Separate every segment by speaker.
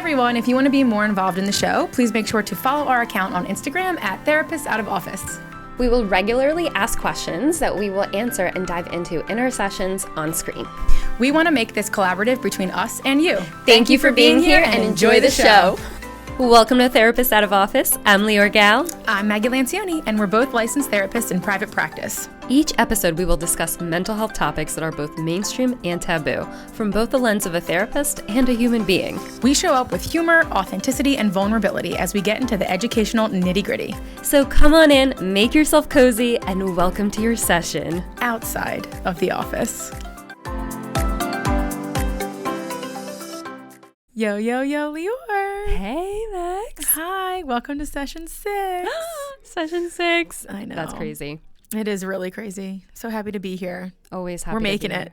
Speaker 1: everyone. If you want to be more involved in the show, please make sure to follow our account on Instagram at Therapists Out of Office.
Speaker 2: We will regularly ask questions that we will answer and dive into in our sessions on screen.
Speaker 1: We want to make this collaborative between us and you.
Speaker 2: Thank you for being here and enjoy the show. Welcome to Therapists Out of Office. I'm Leeor.
Speaker 1: I'm Maggie Leeor, and we're both licensed therapists in private practice.
Speaker 2: Each episode, we will discuss mental health topics that are both mainstream and taboo, from both the lens of a therapist and a human being.
Speaker 1: We show up with humor, authenticity, and vulnerability as we get into the educational nitty-gritty.
Speaker 2: So come on in, make yourself cozy, and welcome to your session
Speaker 1: outside of the office. Yo, Leeor.
Speaker 2: Hey, Max.
Speaker 1: Hi, welcome to session 6.
Speaker 2: Session 6.
Speaker 1: I know.
Speaker 2: That's crazy.
Speaker 1: It is really crazy. So happy to be here.
Speaker 2: Always happy.
Speaker 1: We're making it.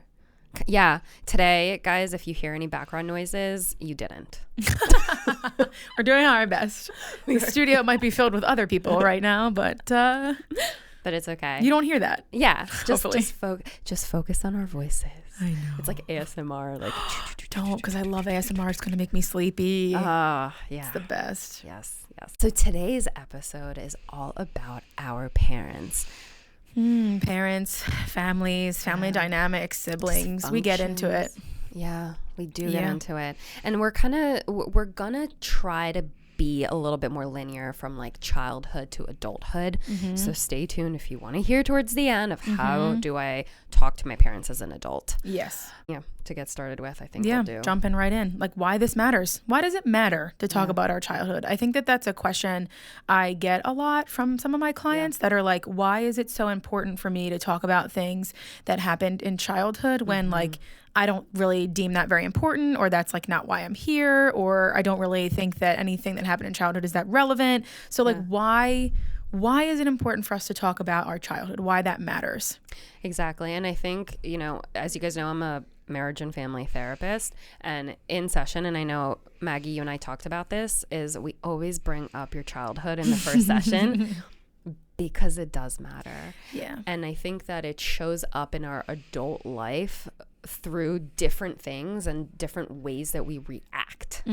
Speaker 2: Yeah. Today, guys, if you hear any background noises, you didn't.
Speaker 1: We're doing our best. The studio might be filled with other people right now, but
Speaker 2: it's okay.
Speaker 1: You don't hear that.
Speaker 2: Yeah. Just focus on our voices.
Speaker 1: I know.
Speaker 2: It's like ASMR. Like
Speaker 1: don't, because I love ASMR. It's going to make me sleepy.
Speaker 2: Yeah.
Speaker 1: It's the best.
Speaker 2: Yes. So today's episode is all about our parents.
Speaker 1: Parents, families, family dynamics, siblings. We get into it.
Speaker 2: Yeah, we do get into it. And we're gonna try to be a little bit more linear from like childhood to adulthood. Mm-hmm. So stay tuned if you want to hear towards the end of how do I talk to my parents as an adult.
Speaker 1: Yes.
Speaker 2: Yeah, to get started with, I think we'll do.
Speaker 1: Jumping right in. Like, why this matters. Why does it matter to talk about our childhood? I think that's a question I get a lot from some of my clients that are like, why is it so important for me to talk about things that happened in childhood when like I don't really deem that very important, or that's like not why I'm here, or I don't really think that anything that happened in childhood is that relevant. So like why is it important for us to talk about our childhood? Why that matters?
Speaker 2: Exactly. And I think, as you guys know, I'm a marriage and family therapist, and in session, and I know Maggie, you and I talked about this, is we always bring up your childhood in the first session because it does matter.
Speaker 1: Yeah.
Speaker 2: And I think that it shows up in our adult life through different things and different ways that we react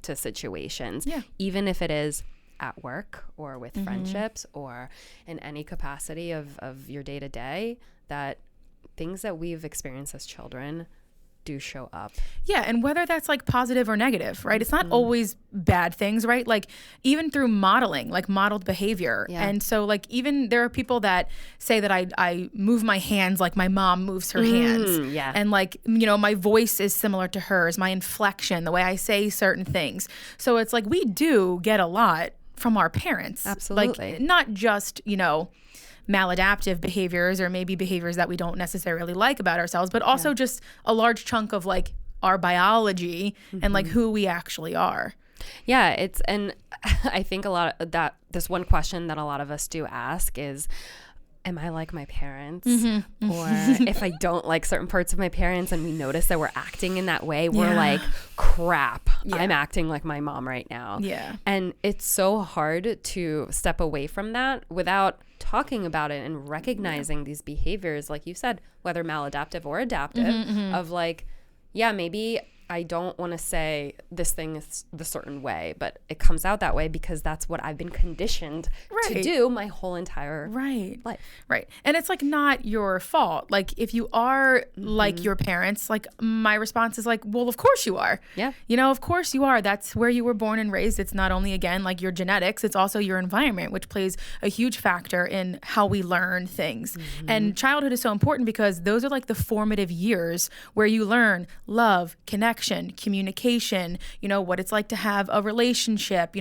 Speaker 2: to situations, even if it is at work or with friendships or in any capacity of your day-to-day, that things that we've experienced as children do show up. Yeah,
Speaker 1: and whether that's like positive or negative, right? It's not always bad things, right? Like even through modeling, like modeled behavior. Yeah. And so like even there are people that say that I move my hands like my mom moves her hands.
Speaker 2: Yeah.
Speaker 1: And like, my voice is similar to hers, my inflection, the way I say certain things. So it's like we do get a lot from our parents.
Speaker 2: Absolutely.
Speaker 1: Like not just, maladaptive behaviors or maybe behaviors that we don't necessarily like about ourselves, but also just a large chunk of like our biology and like who we actually are.
Speaker 2: Yeah, and I think a lot of that, this one question that a lot of us do ask is, am I like my parents? Or if I don't like certain parts of my parents and we notice that we're acting in that way, we're like, crap, I'm acting like my mom right now.
Speaker 1: Yeah.
Speaker 2: And it's so hard to step away from that without talking about it and recognizing these behaviors, like you said, whether maladaptive or adaptive, of like, maybe I don't want to say this thing is the certain way, but it comes out that way because that's what I've been conditioned to do my whole entire life.
Speaker 1: Right. And it's like not your fault. Like if you are like your parents, like my response is like, well, of course you are.
Speaker 2: Yeah.
Speaker 1: Of course you are. That's where you were born and raised. It's not only, again, like your genetics, it's also your environment, which plays a huge factor in how we learn things. And childhood is so important because those are like the formative years where you learn love, connection, communication, what it's like to have a relationship,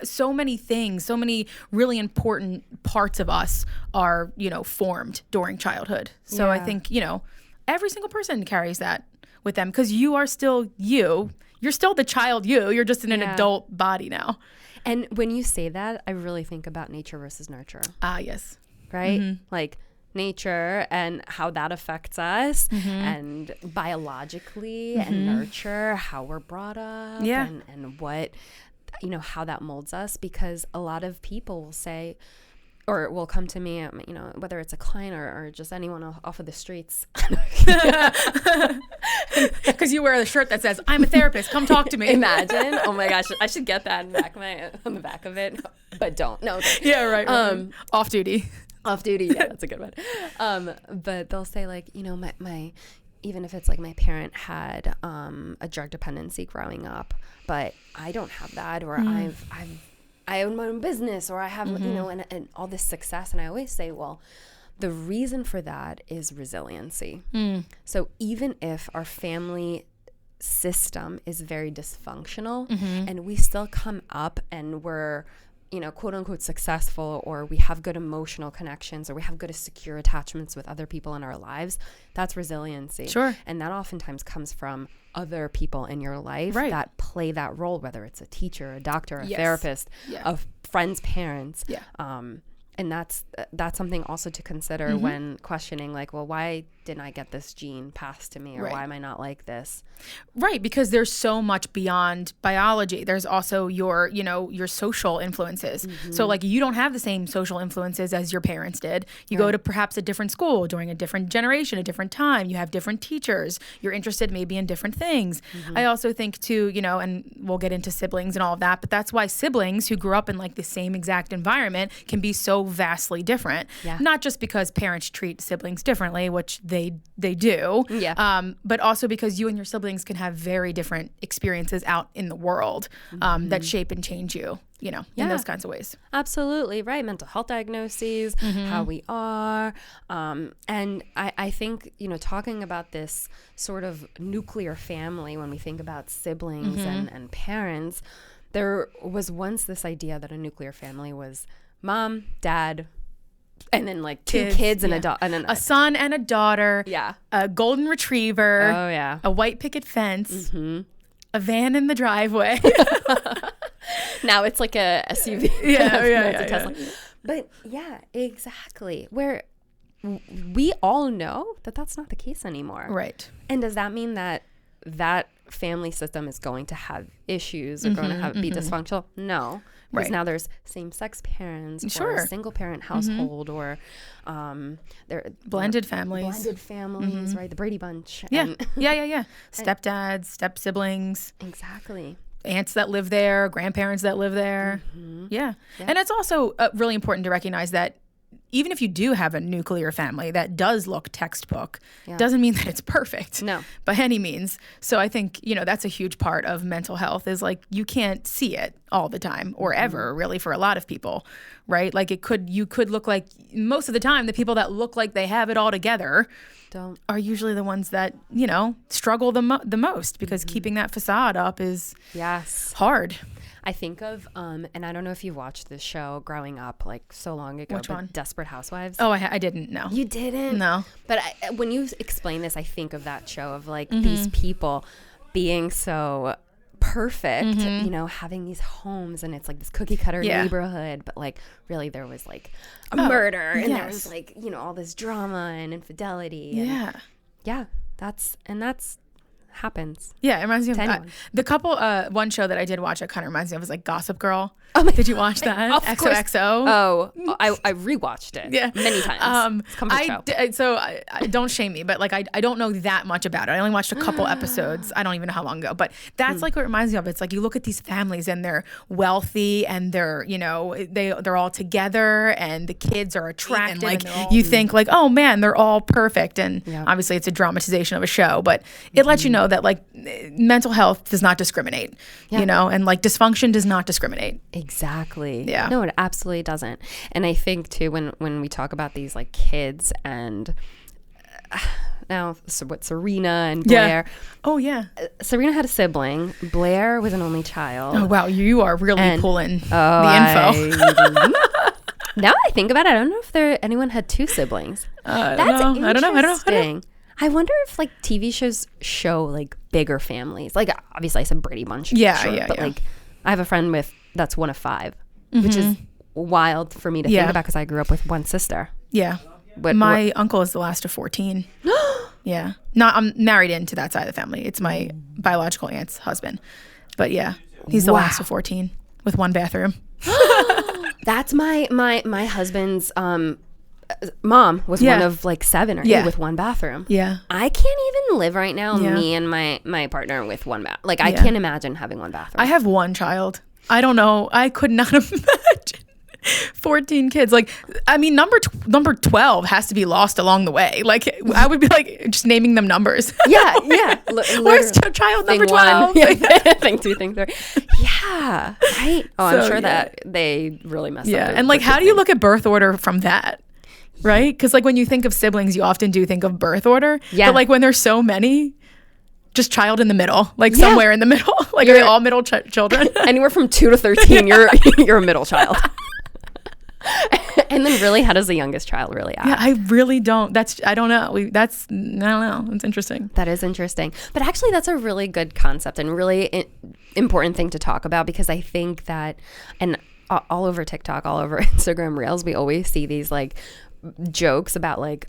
Speaker 1: so many things, so many really important parts of us are, formed during childhood. So I think, every single person carries that with them because you are still you. You're still the child you're just in an adult body now.
Speaker 2: And when you say that, I really think about nature versus nurture.
Speaker 1: Ah, yes.
Speaker 2: Right? Like nature and how that affects us and biologically and nurture, how we're brought up and what, how that molds us, because a lot of people will say, or will come to me, whether it's a client or just anyone off of the streets.
Speaker 1: Because you wear the shirt that says, "I'm a therapist, come talk to me."
Speaker 2: Imagine. Oh my gosh, I should get that on the back of it, but don't. No.
Speaker 1: Yeah, right. Off duty.
Speaker 2: Off duty. Yeah, that's a good one. But they'll say like, my even if it's like my parent had a drug dependency growing up, but I don't have that, or I own my own business, or I have, and all this success. And I always say, well, the reason for that is resiliency. So even if our family system is very dysfunctional and we still come up and we're, quote unquote successful, or we have good emotional connections, or we have good secure attachments with other people in our lives, that's resiliency.
Speaker 1: Sure.
Speaker 2: And that oftentimes comes from other people in your life that play that role, whether it's a teacher, a doctor, a therapist, a friend's parents. And that's something also to consider when questioning, like, well, why didn't I get this gene passed to me, or why am I not like this?
Speaker 1: Right, because there's so much beyond biology. There's also your social influences. So like, you don't have the same social influences as your parents did. You go to perhaps a different school during a different generation, a different time. You have different teachers. You're interested maybe in different things. I also think too, and we'll get into siblings and all of that, but that's why siblings who grew up in like the same exact environment can be so vastly different. Not just because parents treat siblings differently, which they do, but also because you and your siblings can have very different experiences out in the world that shape and change you, in those kinds of ways.
Speaker 2: Absolutely, right. Mental health diagnoses, how we are. And I think, talking about this sort of nuclear family, when we think about siblings and parents, there was once this idea that a nuclear family was mom, dad, and then like two kids and a son and a daughter, a golden retriever, a white picket fence, a van in the driveway. Now it's like a SUV.
Speaker 1: A
Speaker 2: Tesla. But yeah, exactly. Where we all know that that's not the case anymore.
Speaker 1: Right.
Speaker 2: And does that mean that family system is going to have issues or going to be dysfunctional? No. Because now there's same-sex parents, or a single-parent household, or
Speaker 1: blended families.
Speaker 2: Blended families, right? The Brady Bunch.
Speaker 1: Yeah. Stepdads, step-siblings.
Speaker 2: Exactly.
Speaker 1: Aunts that live there, grandparents that live there. Yeah. And it's also really important to recognize that even if you do have a nuclear family that does look textbook, doesn't mean that it's perfect.
Speaker 2: No.
Speaker 1: By any means. So I think, that's a huge part of mental health, is like, you can't see it all the time, or ever really, for a lot of people, right? Like you could look like, most of the time, the people that look like they have it all together are usually the ones that, struggle the most, because keeping that facade up is hard.
Speaker 2: I think of, and I don't know if you watched this show growing up, like so long ago.
Speaker 1: Which one?
Speaker 2: Desperate Housewives.
Speaker 1: Oh, I didn't know.
Speaker 2: You didn't?
Speaker 1: No.
Speaker 2: But when you explain this, I think of that show of like these people being so perfect, having these homes, and it's like this cookie cutter neighborhood, but like really there was like a murder, and there was like, all this drama and infidelity. And that's happens.
Speaker 1: Yeah, it reminds me of the couple. One show that I did watch that kind of reminds me of was like Gossip Girl. Did you watch that? Xoxo.
Speaker 2: Oh, I rewatched it. Many times. It's a comfort show.
Speaker 1: So don't shame me, but like I don't know that much about it. I only watched a couple episodes. I don't even know how long ago, but that's like what it reminds me of. It's like you look at these families and they're wealthy and they're they're all together and the kids are attractive. And like you think like, oh man, they're all perfect. And obviously it's a dramatization of a show, but it lets you know that like mental health does not discriminate, and like dysfunction does not discriminate.
Speaker 2: Exactly.
Speaker 1: Yeah.
Speaker 2: No, it absolutely doesn't. And I think too, when we talk about these like kids and now Serena and Blair.
Speaker 1: Oh yeah.
Speaker 2: Serena had a sibling. Blair was an only child.
Speaker 1: Oh wow, you are really pulling the info.
Speaker 2: Now I think about it, I don't know if anyone had two siblings. That's interesting.
Speaker 1: I don't know.
Speaker 2: I wonder if like TV shows show like bigger families. Like obviously I said Brady Bunch. But like I have a friend that's one of 5, which is wild for me to think about because I grew up with one sister.
Speaker 1: Yeah. My uncle is the last of 14. Yeah. I'm married into that side of the family. It's my biological aunt's husband. But yeah, he's the last of 14 with one bathroom.
Speaker 2: That's my husband's mom was one of like 7 or 8 with one bathroom.
Speaker 1: Yeah.
Speaker 2: I can't even live right now, me and my partner with one bath. Like I can't imagine having one bathroom.
Speaker 1: I have one child. I don't know. I could not imagine 14 kids. Like, I mean, number 12 has to be lost along the way. Like, I would be like just naming them numbers.
Speaker 2: Yeah.
Speaker 1: Where's child number 12?
Speaker 2: Thing 2, thing 3. Yeah. Right. Oh, I'm sure that they really messed up.
Speaker 1: Yeah. And like, how do you look at birth order from that? Right? Because like when you think of siblings, you often do think of birth order. Yeah. But like when there's so many, just child in the middle, like somewhere in the middle. Like, are they all middle children?
Speaker 2: Anywhere from 2 to 13, you're a middle child. And then really, how does the youngest child really act?
Speaker 1: Yeah, I really don't. I don't know. I don't know. It's interesting.
Speaker 2: That is interesting. But actually, that's a really good concept and really important thing to talk about, because I think that, and all over TikTok, all over Instagram Reels, we always see these like jokes about like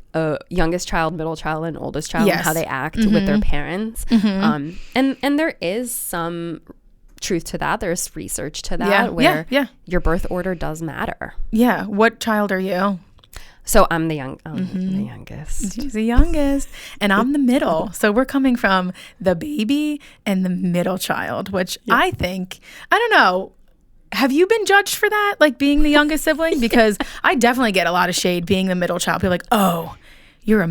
Speaker 2: youngest child, middle child, and oldest child, and how they act with their parents. And there is some truth to that. There's research to that where your birth order does matter.
Speaker 1: Yeah. What child are you?
Speaker 2: So I'm the youngest.
Speaker 1: She's the youngest, and I'm the middle. So we're coming from the baby and the middle child, which I think, I don't know. Have you been judged for that? Like being the youngest sibling? Because I definitely get a lot of shade being the middle child. People are like, oh, you're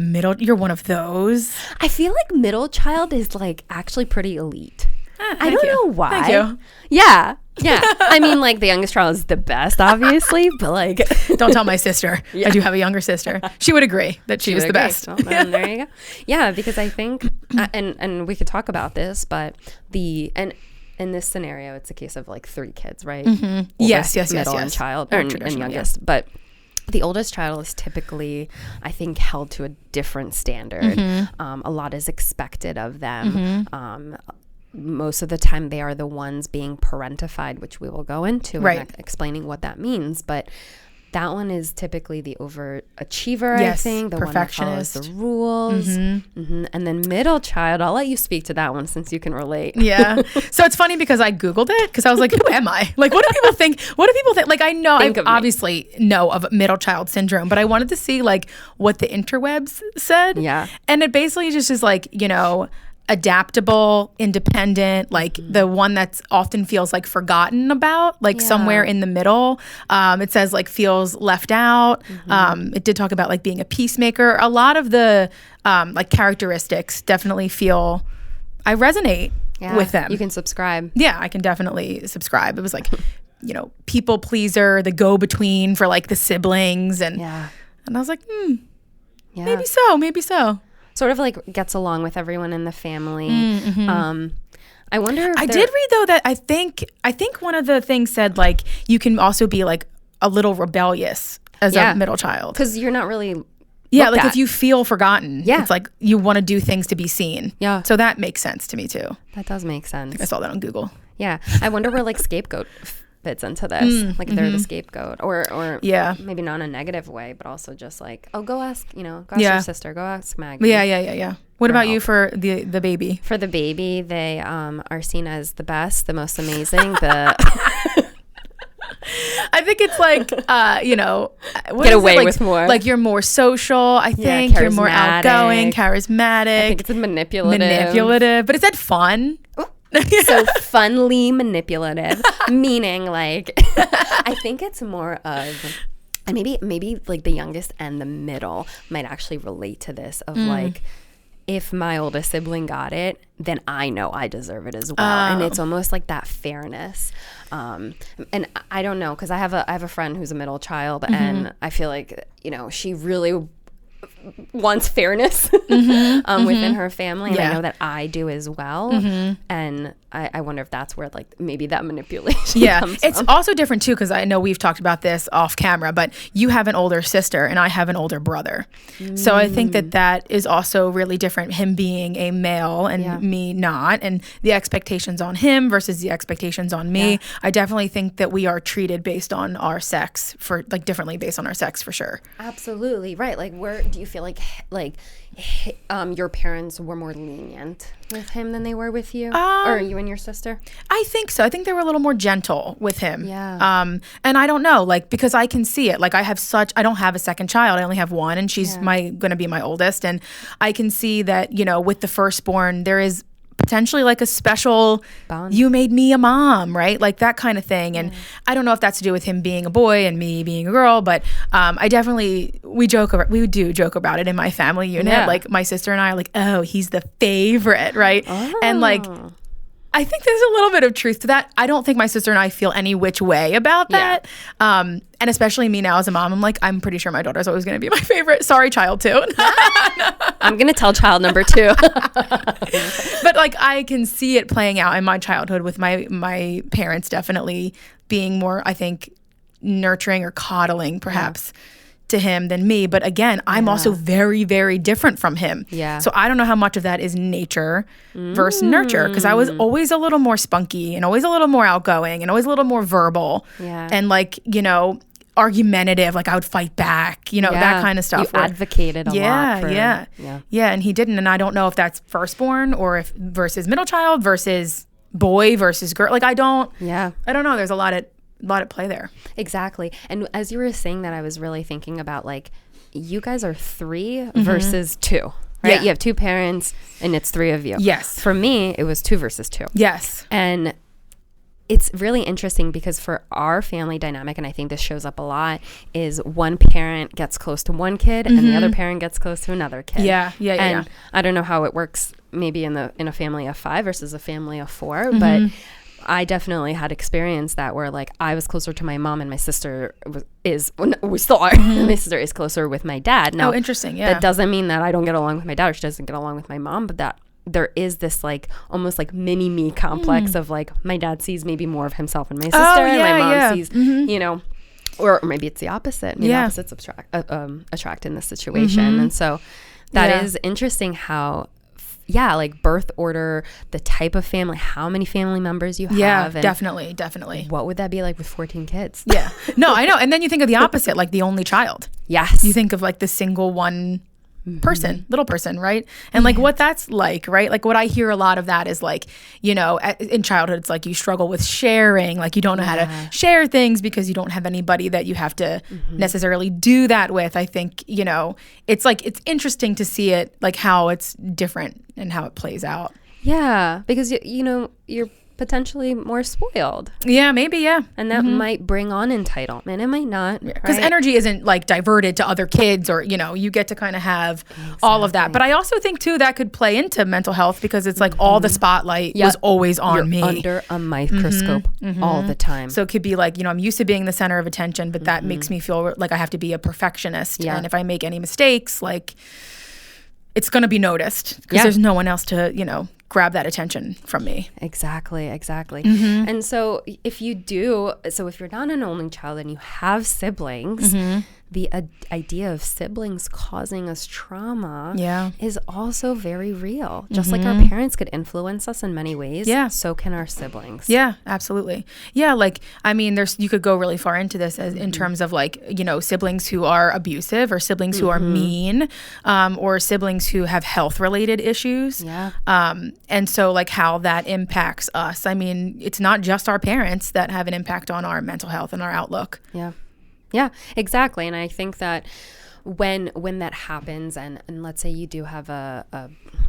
Speaker 1: one of those.
Speaker 2: I feel like middle child is like actually pretty elite. I don't know why.
Speaker 1: Thank you.
Speaker 2: Yeah. I mean, like the youngest child is the best, obviously, but like,
Speaker 1: don't tell my sister. I do have a younger sister. She would agree that she was the best.
Speaker 2: Well, then, there you go. Yeah, because I think, and we could talk about this, but in this scenario, it's a case of like 3 kids, right?
Speaker 1: Yes.
Speaker 2: Middle and child and youngest. Yeah. But the oldest child is typically, I think, held to a different standard. A lot is expected of them. Most of the time, they are the ones being parentified, which we will go into and explaining what that means. But that one is typically the overachiever, I think, the one that follows the rules. And then middle child, I'll let you speak to that one since you can relate.
Speaker 1: Yeah. So it's funny because I Googled it because I was like, who am I? Like, what do people think? Like, I know, I obviously know of middle child syndrome, but I wanted to see like what the interwebs said.
Speaker 2: Yeah.
Speaker 1: And it basically just is like, adaptable, independent, like the one that's often feels like forgotten about, like somewhere in the middle. It says like feels left out. It did talk about like being a peacemaker. A lot of the like characteristics definitely feel I resonate with them.
Speaker 2: You can subscribe.
Speaker 1: Yeah, I can definitely subscribe. It was like, people pleaser, the go-between for like the siblings. And I was like, maybe so.
Speaker 2: Sort of like gets along with everyone in the family. I wonder if
Speaker 1: I did read though that I think one of the things said like you can also be like a little rebellious as a middle child.
Speaker 2: Because you're not really
Speaker 1: if you feel forgotten, it's like you want to do things to be seen. Yeah. So that makes sense to me too.
Speaker 2: That does make sense.
Speaker 1: I think I saw that on Google.
Speaker 2: Yeah. I wonder where like scapegoat fits into this. Like they're the scapegoat or maybe not in a negative way, but also just like, oh, go ask your sister, go ask Maggie.
Speaker 1: Yeah. What about you for the baby?
Speaker 2: For the baby, they are seen as the best, the most amazing,
Speaker 1: I think it's like,
Speaker 2: get away with more.
Speaker 1: Like you're more social, I think. You're more outgoing, charismatic. I
Speaker 2: think it's manipulative. But it said fun. So funly manipulative, meaning like, I think it's more of, and maybe like the youngest and the middle might actually relate to this of like, if my oldest sibling got it, then I know I deserve it as well. And it's almost like that fairness. And I don't know, because I have a friend who's a middle child, and I feel like, she really wants fairness within her family, and I know that I do as well. And I wonder if that's where like maybe that manipulation comes from.
Speaker 1: It's also different too, because I know we've talked about this off camera, but you have an older sister and I have an older brother. So I think that is also really different, him being a male and me not, and the expectations on him versus the expectations on me. I definitely think that we are treated based on our sex differently based on our sex for sure.
Speaker 2: Absolutely right. Like do you feel like your parents were more lenient with him than they were with you, or you and your sister?
Speaker 1: I think so. I think they were a little more gentle with him.
Speaker 2: Yeah.
Speaker 1: And I don't know, like, because I can see it. Like, I don't have a second child. I only have one, and she's going to be my oldest. And I can see that, you know, with the firstborn, there is potentially like a special bond. You made me a mom, right? Like that kind of thing. And I don't know if that's to do with him being a boy and me being a girl, but we do joke about it in my family unit. Yeah. Like my sister and I are like, oh, he's the favorite, right? Oh. And like, I think there's a little bit of truth to that. I don't think my sister and I feel any which way about that. Yeah. And especially me now as a mom, I'm like, I'm pretty sure my daughter's always going to be my favorite. Sorry, child two.
Speaker 2: I'm going to tell child number two.
Speaker 1: But like, I can see it playing out in my childhood with my parents definitely being more, I think, nurturing or coddling perhaps to him than me. But again, I'm also very, very different from him. Yeah. So I don't know how much of that is nature versus nurture, because I was always a little more spunky and always a little more outgoing and always a little more verbal and like, you know, argumentative. Like I would fight back, you know, that kind of stuff.
Speaker 2: You advocated a lot for
Speaker 1: Yeah, and he didn't. And I don't know if that's firstborn or if versus middle child versus boy versus girl. Like I don't know. There's a lot at play there.
Speaker 2: Exactly. And as you were saying that, I was really thinking about like, you guys are 3 versus 2, right? Yeah. You have 2 parents and it's 3 of you.
Speaker 1: Yes.
Speaker 2: For me, it was 2 versus 2.
Speaker 1: Yes.
Speaker 2: And it's really interesting because for our family dynamic, and I think this shows up a lot, is one parent gets close to one kid and the other parent gets close to another kid. And I don't know how it works maybe in a family of 5 versus a family of 4, but I definitely had experienced that where like I was closer to my mom and my sister we still are. My sister is closer with my dad. Now,
Speaker 1: interesting. Yeah.
Speaker 2: That doesn't mean that I don't get along with my dad or she doesn't get along with my mom, but that there is this like almost like mini me complex of like my dad sees maybe more of himself in my sister and my mom sees, you know, or maybe it's the opposite. Maybe opposites attract in this situation. And so that is interesting how like birth order, the type of family, how many family members you have.
Speaker 1: Yeah, definitely.
Speaker 2: What would that be like with 14 kids?
Speaker 1: Yeah. No, I know. And then you think of the opposite, like the only child.
Speaker 2: Yes.
Speaker 1: You think of like the single one person, little person, right? And like what that's like, right? Like what I hear a lot of that is like, you know, in childhood, it's like you struggle with sharing, like you don't know how to share things because you don't have anybody that you have to necessarily do that with. I think, you know, it's like, it's interesting to see it, like how it's different and how it plays out.
Speaker 2: Yeah, because, you know, you're potentially more spoiled.
Speaker 1: Yeah, maybe, yeah.
Speaker 2: And that might bring on entitlement. It might not.
Speaker 1: Because energy isn't like diverted to other kids or, you know, you get to kind of have all of that. But I also think too that could play into mental health because it's like all the spotlight was always on me.
Speaker 2: Under a microscope all the time.
Speaker 1: So it could be like, you know, I'm used to being the center of attention, but that makes me feel like I have to be a perfectionist. Yeah. And if I make any mistakes, like it's going to be noticed because there's no one else to, you know, grab that attention from me.
Speaker 2: Exactly. And so if you're not an only child and you have siblings, the idea of siblings causing us trauma is also very real. Just like our parents could influence us in many ways, so can our siblings.
Speaker 1: Yeah, absolutely. Yeah, like, I mean, you could go really far into this in terms of like, you know, siblings who are abusive or siblings who are mean or siblings who have health-related issues. Yeah. And so like how that impacts us. I mean, it's not just our parents that have an impact on our mental health and our outlook.
Speaker 2: Yeah, exactly. And I think that when that happens and let's say you do have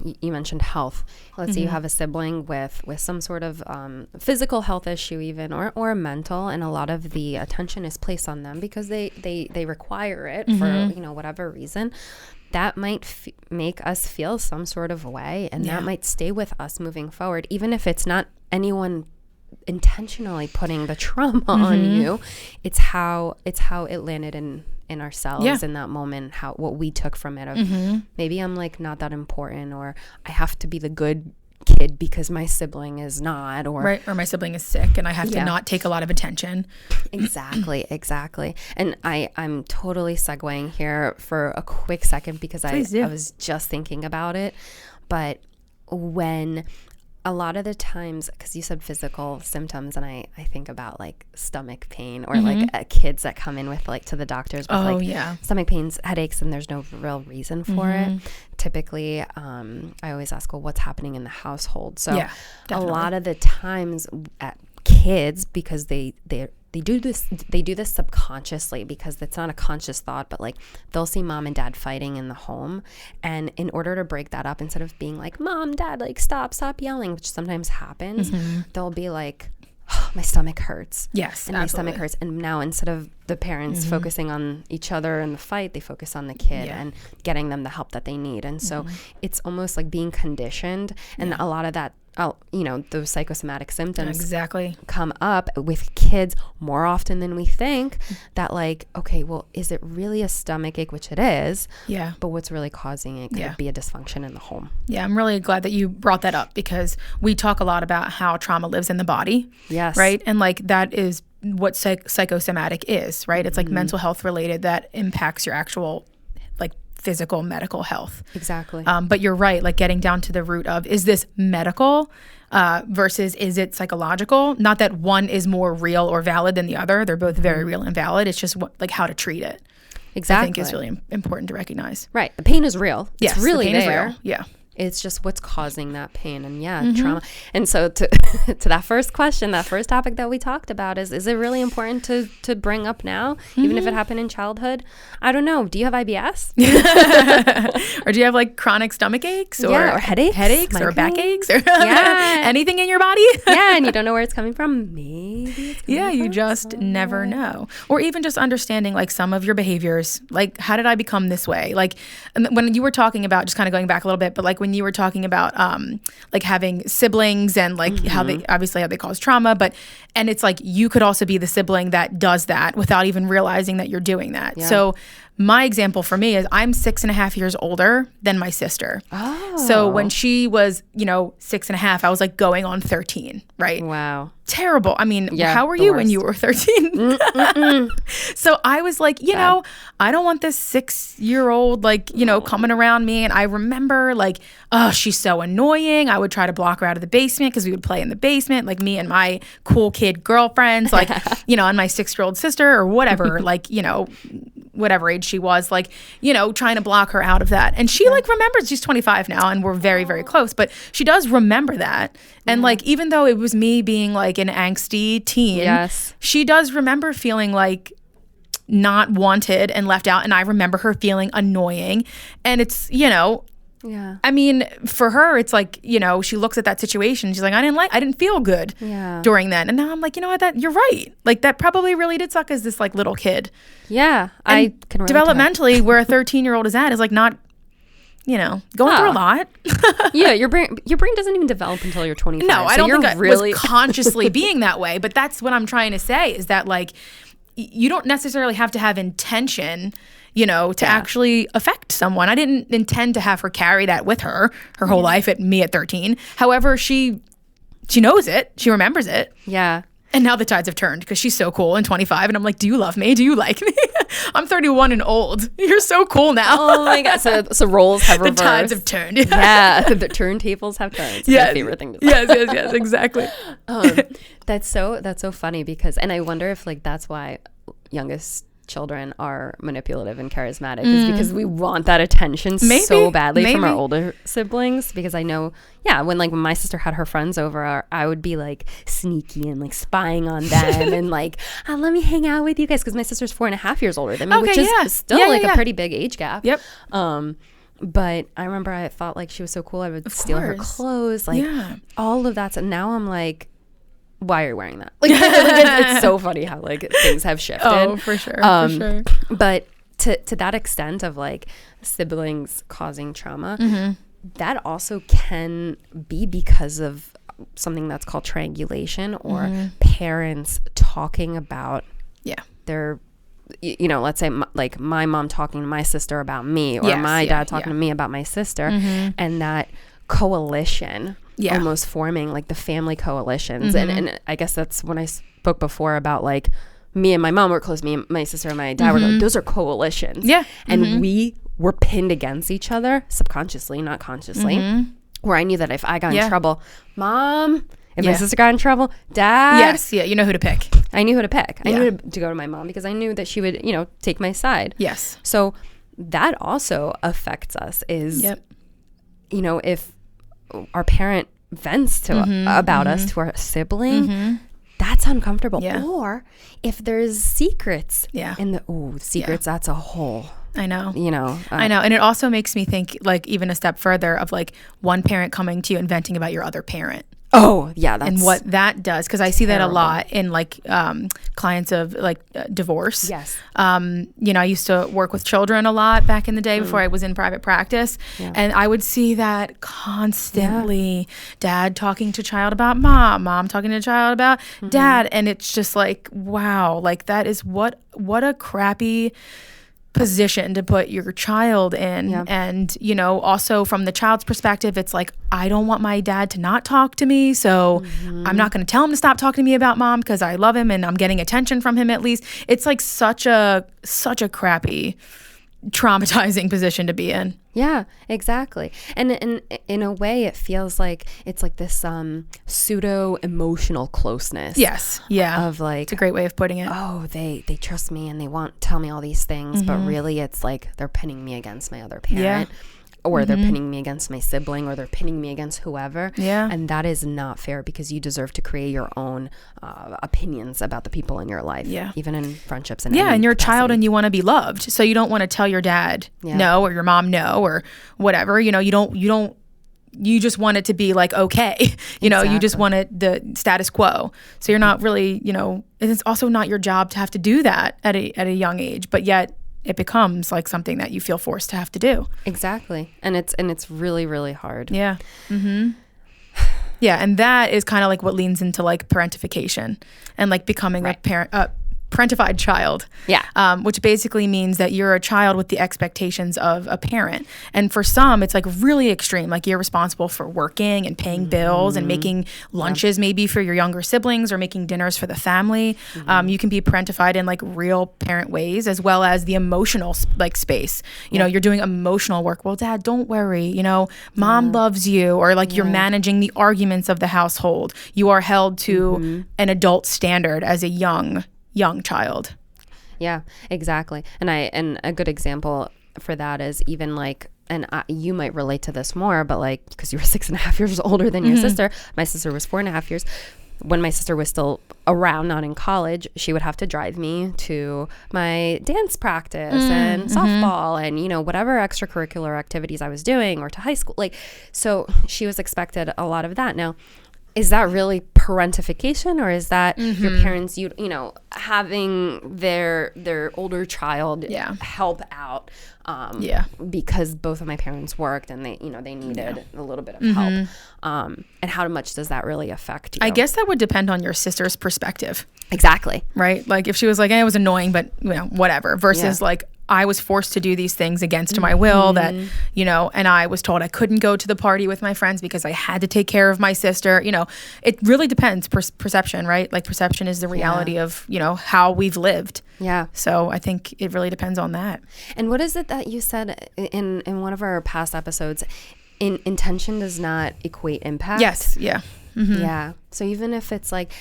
Speaker 2: you mentioned health. Let's say you have a sibling with some sort of physical health issue even or mental, and a lot of the attention is placed on them because they require it for, you know, whatever reason. That might make us feel some sort of way, and that might stay with us moving forward, even if it's not anyone intentionally putting the trauma on you. It's how it landed in ourselves in that moment, what we took from it of maybe I'm like not that important, or I have to be the good kid because my sibling is not, or
Speaker 1: my sibling is sick and I have to not take a lot of attention.
Speaker 2: Exactly. And I'm totally segueing here for a quick second because I was just thinking about it. But when a lot of the times, because you said physical symptoms, and I think about like stomach pain or like kids that come in with like to the doctors with stomach pains, headaches, and there's no real reason for it. Typically, I always ask, well, what's happening in the household? So a lot of the times at kids, because they do this subconsciously, because it's not a conscious thought, but like they'll see mom and dad fighting in the home, and in order to break that up, instead of being like, mom, dad, like stop yelling, which sometimes happens, they'll be like, oh, my stomach hurts.
Speaker 1: Yes,
Speaker 2: and
Speaker 1: absolutely.
Speaker 2: My stomach hurts. And now instead of the parents focusing on each other and the fight, they focus on the kid and getting them the help that they need. And so it's almost like being conditioned, and a lot of that, those psychosomatic symptoms come up with kids more often than we think, that like, okay, well, is it really a stomach ache, which it is, but what's really causing it could be a dysfunction in the home. I'm
Speaker 1: really glad that you brought that up, because we talk a lot about how trauma lives in the body, right? And like that is what psychosomatic is, right? It's like mental health related that impacts your actual like physical medical health.
Speaker 2: Exactly.
Speaker 1: But you're right, like getting down to the root of, is this medical versus is it psychological? Not that one is more real or valid than the other. They're both very real and valid. It's just like how to treat it.
Speaker 2: Exactly.
Speaker 1: I think is really important to recognize.
Speaker 2: Right. The pain is real.
Speaker 1: Yes,
Speaker 2: it's really
Speaker 1: the pain
Speaker 2: there.
Speaker 1: Is real. Yeah.
Speaker 2: It's just what's causing that pain, and trauma. And so to that first question, that first topic that we talked about is it really important to bring up now, even if it happened in childhood? I don't know. Do you have IBS?
Speaker 1: Or do you have like chronic stomach aches or
Speaker 2: headaches
Speaker 1: or backaches or anything in your body?
Speaker 2: And you don't know where it's coming from. Maybe it's coming
Speaker 1: you just never know. Or even just understanding like some of your behaviors, like how did I become this way? Like when you were talking about, just kind of going back a little bit, but like when you were talking about like having siblings and like how they cause trauma, and it's like you could also be the sibling that does that without even realizing that you're doing that. So my example for me is I'm 6.5 years older than my sister. So when she was 6.5, I was like going on 13, right?
Speaker 2: Wow.
Speaker 1: Terrible. I mean, how were you when you were 13? So I was like, I don't want this 6-year-old like, coming around me. And I remember like, oh, she's so annoying. I would try to block her out of the basement because we would play in the basement, like me and my cool kid girlfriends, like, and my 6-year-old sister or whatever, like, whatever age she was, like, trying to block her out of that. And she like remembers, she's 25 now and we're very, very close, but she does remember that. And like, even though it was me being like an angsty teen, she does remember feeling like not wanted and left out. And I remember her feeling annoying. And it's, I mean, for her, it's like, she looks at that situation. She's like, I didn't feel good during that. And now I'm like, you know what, you're right. Like that probably really did suck as this like little kid.
Speaker 2: Yeah.
Speaker 1: I can developmentally where a 13-year-old is at is like not, going through a lot.
Speaker 2: Your brain doesn't even develop until you're 25.
Speaker 1: No, I don't think I was consciously being that way. But that's what I'm trying to say is that like, you don't necessarily have to have intention, to actually affect someone. I didn't intend to have her carry that with her whole life at 13. However, she knows it. She remembers it.
Speaker 2: Yeah.
Speaker 1: And now the tides have turned because she's so cool and 25. And I'm like, do you love me? Do you like me? I'm 31 and old. You're so cool now.
Speaker 2: Oh my God. So roles have reversed.
Speaker 1: The tides have turned.
Speaker 2: Yeah. The turntables have turned. It's my favorite thing to say.
Speaker 1: Yes, exactly.
Speaker 2: That's so funny because, and I wonder if like that's why youngest children are manipulative and charismatic is because we want that attention so badly from our older siblings. Because I know, when my sister had her friends over, I would be like sneaky and like spying on them and like, let me hang out with you guys, because my sister's 4.5 years older than me, which is still a pretty big age gap.
Speaker 1: Yep.
Speaker 2: But I remember I thought like she was so cool. I would steal her clothes, like all of that. And now I'm like, why are you wearing that? Like, it's so funny how like things have shifted.
Speaker 1: Oh, for sure.
Speaker 2: But to that extent of like siblings causing trauma, that also can be because of something that's called triangulation, or parents talking about their, let's say like my mom talking to my sister about me, or my dad talking to me about my sister, and that coalition almost forming like the family coalitions. And I guess that's when I spoke before about like me and my mom were close, me and my sister and my dad were like, those are coalitions. And we were pinned against each other subconsciously, not consciously. where I knew that if I got in trouble, Mom, if my sister got in trouble, Dad.
Speaker 1: Yes, yeah, you know who to pick.
Speaker 2: I knew who to pick. I knew to go to my mom because I knew that she would, take my side.
Speaker 1: Yes.
Speaker 2: So that also affects us is, if our parent vents to about us to our sibling, that's uncomfortable. Yeah. Or if there's secrets in the secrets, that's a whole.
Speaker 1: I know.
Speaker 2: I
Speaker 1: know. And it also makes me think like even a step further of like one parent coming to you and venting about your other parent.
Speaker 2: Oh, yeah.
Speaker 1: And what that does, because I see that a lot in like clients of like divorce.
Speaker 2: Yes.
Speaker 1: I used to work with children a lot back in the day before I was in private practice. Yeah. And I would see that constantly. Yeah. Dad talking to child about mom talking to child about dad. And it's just like, wow, like that is what a crappy position to put your child in. And also from the child's perspective, it's like, I don't want my dad to not talk to me, so I'm not going to tell him to stop talking to me about mom because I love him and I'm getting attention from him at least. It's like such a crappy, traumatizing position to be in.
Speaker 2: Yeah, exactly. And in a way, it feels like it's like this pseudo emotional closeness.
Speaker 1: Yes. Yeah.
Speaker 2: Of like,
Speaker 1: it's a great way of putting it.
Speaker 2: Oh, they trust me and they want to tell me all these things, but really it's like they're pinning me against my other parent. Yeah. Or they're pinning me against my sibling, or they're pinning me against whoever.
Speaker 1: Yeah.
Speaker 2: And that is not fair because you deserve to create your own opinions about the people in your life. Yeah. Even in friendships. And
Speaker 1: and you're a child and you want to be loved. So you don't want to tell your dad no, or your mom no, or whatever. You just want it to be like, okay, you just want it the status quo. So you're not really, and it's also not your job to have to do that at a young age, but yet it becomes like something that you feel forced to have to do.
Speaker 2: Exactly. And it's really, really hard.
Speaker 1: Yeah. Yeah. And that is kind of like what leans into like parentification and like becoming a parentified child.
Speaker 2: Yeah.
Speaker 1: Which basically means that you're a child with the expectations of a parent. And for some, it's like really extreme. Like you're responsible for working and paying bills and making lunches maybe for your younger siblings or making dinners for the family. You can be parentified in like real parent ways as well as the emotional like space. You know, you're doing emotional work. Well, Dad, don't worry. Mom loves you. Or like you're managing the arguments of the household. You are held to an adult standard as a young child.
Speaker 2: Yeah, exactly. And a good example for that is even like, and you might relate to this more, but like, because you were 6.5 years older than your sister. My sister was 4.5 years. When my sister was still around, not in college, she would have to drive me to my dance practice and softball and, whatever extracurricular activities I was doing, or to high school. Like, so she was expected a lot of that. Now, is that really parentification, or is that your parents, having their older child help out? Because both of my parents worked and they needed a little bit of help. And how much does that really affect you?
Speaker 1: I guess that would depend on your sister's perspective.
Speaker 2: Exactly.
Speaker 1: Right? Like if she was like, it was annoying, but whatever, versus like, I was forced to do these things against my will that, and I was told I couldn't go to the party with my friends because I had to take care of my sister. It really depends. Perception, right? Like perception is the reality of, how we've lived.
Speaker 2: Yeah.
Speaker 1: So I think it really depends on that.
Speaker 2: And what is it that you said in one of our past episodes? Intention does not equate impact.
Speaker 1: Yes. Yeah.
Speaker 2: Yeah. So even if it's like,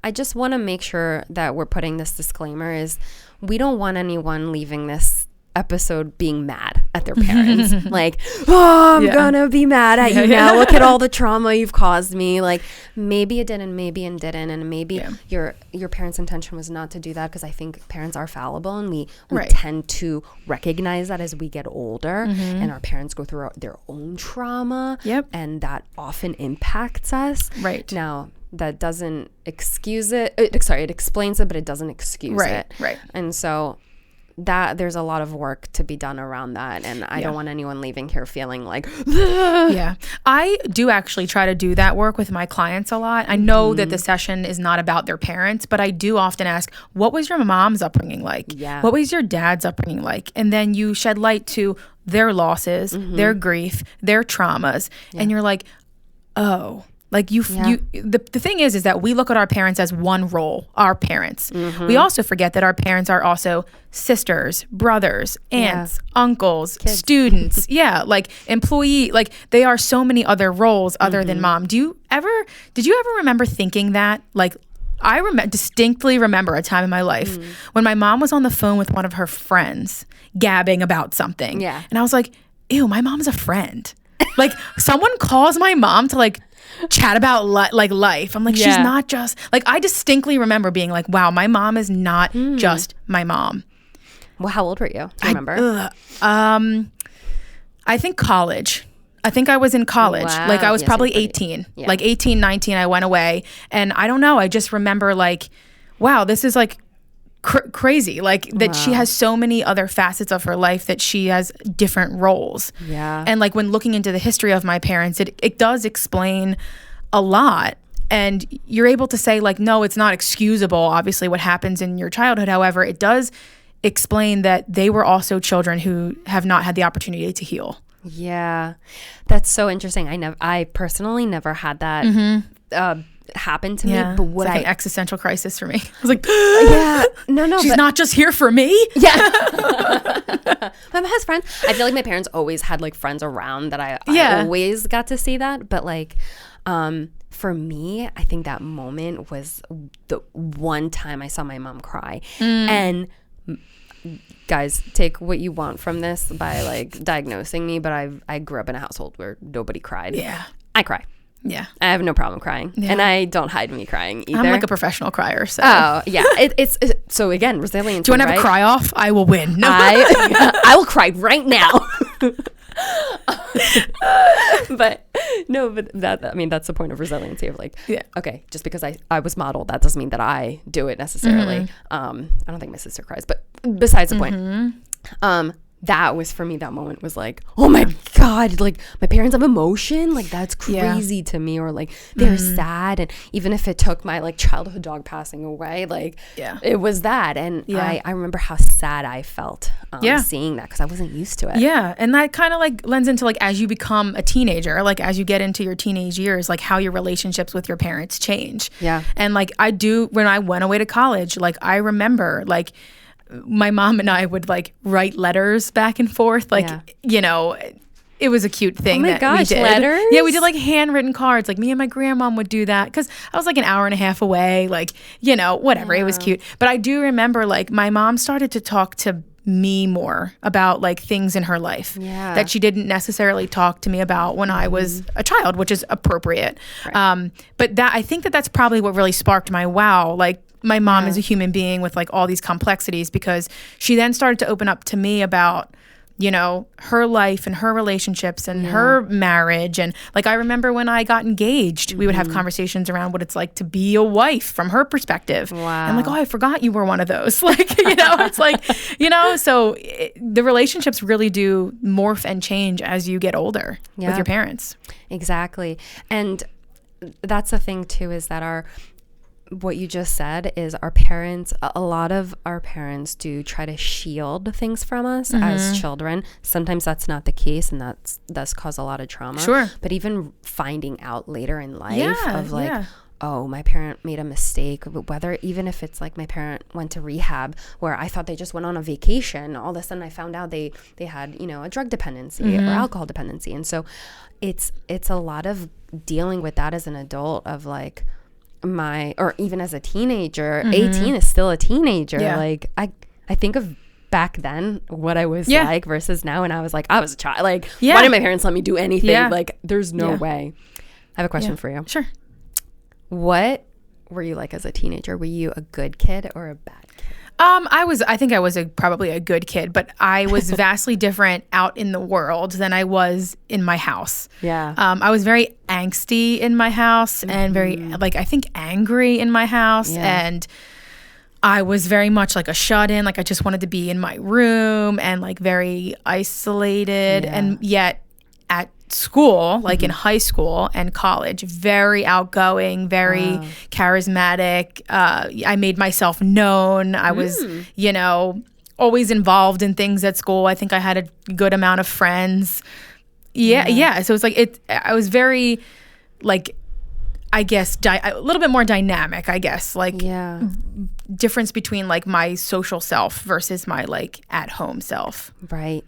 Speaker 2: I just want to make sure that we're putting this disclaimer is we don't want anyone leaving this episode being mad at their parents. Like, I'm gonna be mad at you now. Look at all the trauma you've caused me. Like, maybe it didn't, maybe it didn't, and maybe your parents' intention was not to do that, because I think parents are fallible, and we tend to recognize that as we get older, and our parents go through their own trauma, and that often impacts us.
Speaker 1: Right.
Speaker 2: Now, that doesn't excuse it. It explains it, but it doesn't excuse it.
Speaker 1: Right.
Speaker 2: And so that there's a lot of work to be done around that, and I don't want anyone leaving here feeling like
Speaker 1: I do actually try to do that work with my clients a lot. I know that the session is not about their parents, but I do often ask, what was your mom's upbringing like? What was your dad's upbringing like? And then you shed light to their losses, their grief, their traumas, and you're like, oh, Like the thing is that we look at our parents as one role, our parents. We also forget that our parents are also sisters, brothers, aunts, uncles, kids, students, like employee, like they are so many other roles other than mom. Did you ever remember thinking that? Like I distinctly remember a time in my life when my mom was on the phone with one of her friends gabbing about something. Yeah. And I was like, ew, my mom's a friend. Like someone calls my mom to like chat about life. I'm like, she's not just like, I distinctly remember being like, wow, my mom is not just my mom.
Speaker 2: Well, how old were you? Do you remember?
Speaker 1: I think college. I think I was in college. Wow. Like I was probably 18, like 18, 19, I went away. And I don't know. I just remember like, wow, this is like crazy. Like that she has so many other facets of her life, that she has different roles. Yeah. And like when looking into the history of my parents, it does explain a lot. And you're able to say like, no, it's not excusable, obviously, what happens in your childhood. However, it does explain that they were also children who have not had the opportunity to heal.
Speaker 2: Yeah, that's so interesting. I personally never had that happen to me. But what
Speaker 1: it's like an existential crisis for me. I was like, no, she's not just here for me.
Speaker 2: Yeah, my mom has friends. I feel like my parents always had like friends around that I always got to see that. But like, for me, I think that moment was the one time I saw my mom cry. And guys, take what you want from this by like diagnosing me, but I grew up in a household where nobody cried. Yeah. I cry. Yeah. I have no problem crying. Yeah. And I don't hide me crying either.
Speaker 1: I'm like a professional crier. So.
Speaker 2: Oh, yeah. It's so again, resilience.
Speaker 1: Do you want to have a cry off? I will win. No.
Speaker 2: I will cry right now. but that's the point of resiliency of like, okay, just because I was modeled, that doesn't mean that I do it necessarily. I don't think my sister cries, but besides the point, that was for me, that moment was like, oh my God, like my parents have emotion, like that's crazy to me, or like they're sad. And even if it took my like childhood dog passing away, like it was that. And I remember how sad I felt seeing that, because I wasn't used to it.
Speaker 1: Yeah. And that kind of like lends into like, as you become a teenager, like as you get into your teenage years, like how your relationships with your parents change. Yeah. And like when I went away to college, like I remember like my mom and I would like write letters back and forth, like you know, it was a cute thing.
Speaker 2: Oh my gosh, we did letters.
Speaker 1: Yeah, we did like handwritten cards. Like me and my grandmom would do that because I was like an hour and a half away. Like, you know, whatever. It was cute. But I do remember like my mom started to talk to me more about like things in her life that she didn't necessarily talk to me about when I was a child, which is appropriate. Right. But that I think that's probably what really sparked my wow. Like, my mom is a human being with like all these complexities, because she then started to open up to me about, you know, her life and her relationships and her marriage. And like, I remember when I got engaged, we would have conversations around what it's like to be a wife from her perspective. Wow. I'm like, oh, I forgot you were one of those. Like, you know, it's like, you know, so the relationships really do morph and change as you get older with your parents.
Speaker 2: Exactly. And that's the thing too, is that what you just said is our parents, a lot of our parents do try to shield things from us as children. Sometimes that's not the case, and that's caused a lot of trauma. Sure. But even finding out later in life of like, oh, my parent made a mistake, whether even if it's like my parent went to rehab where I thought they just went on a vacation, all of a sudden I found out they had, you know, a drug dependency or alcohol dependency. And so it's a lot of dealing with that as an adult, of like, or even as a teenager, 18 is still a teenager. Like I think of back then what I was like versus now, and I was like, I was a child. Like, why did my parents let me do anything? Like, there's no way. I have a question for you.
Speaker 1: Sure.
Speaker 2: What were you like as a teenager? Were you a good kid or a bad kid?
Speaker 1: I think I was probably a good kid, but I was vastly different out in the world than I was in my house. Yeah. I was very angsty in my house and very, like, I think angry in my house. And I was very much like a shut-in. Like, I just wanted to be in my room and like very isolated. And yet at school, like in high school and college, very outgoing, very charismatic. I made myself known. I was, you know, always involved in things at school. I think I had a good amount of friends. Yeah. So it's like I was very like I guess a little bit more dynamic, I guess, like difference between like my social self versus my like at home self.
Speaker 2: Right.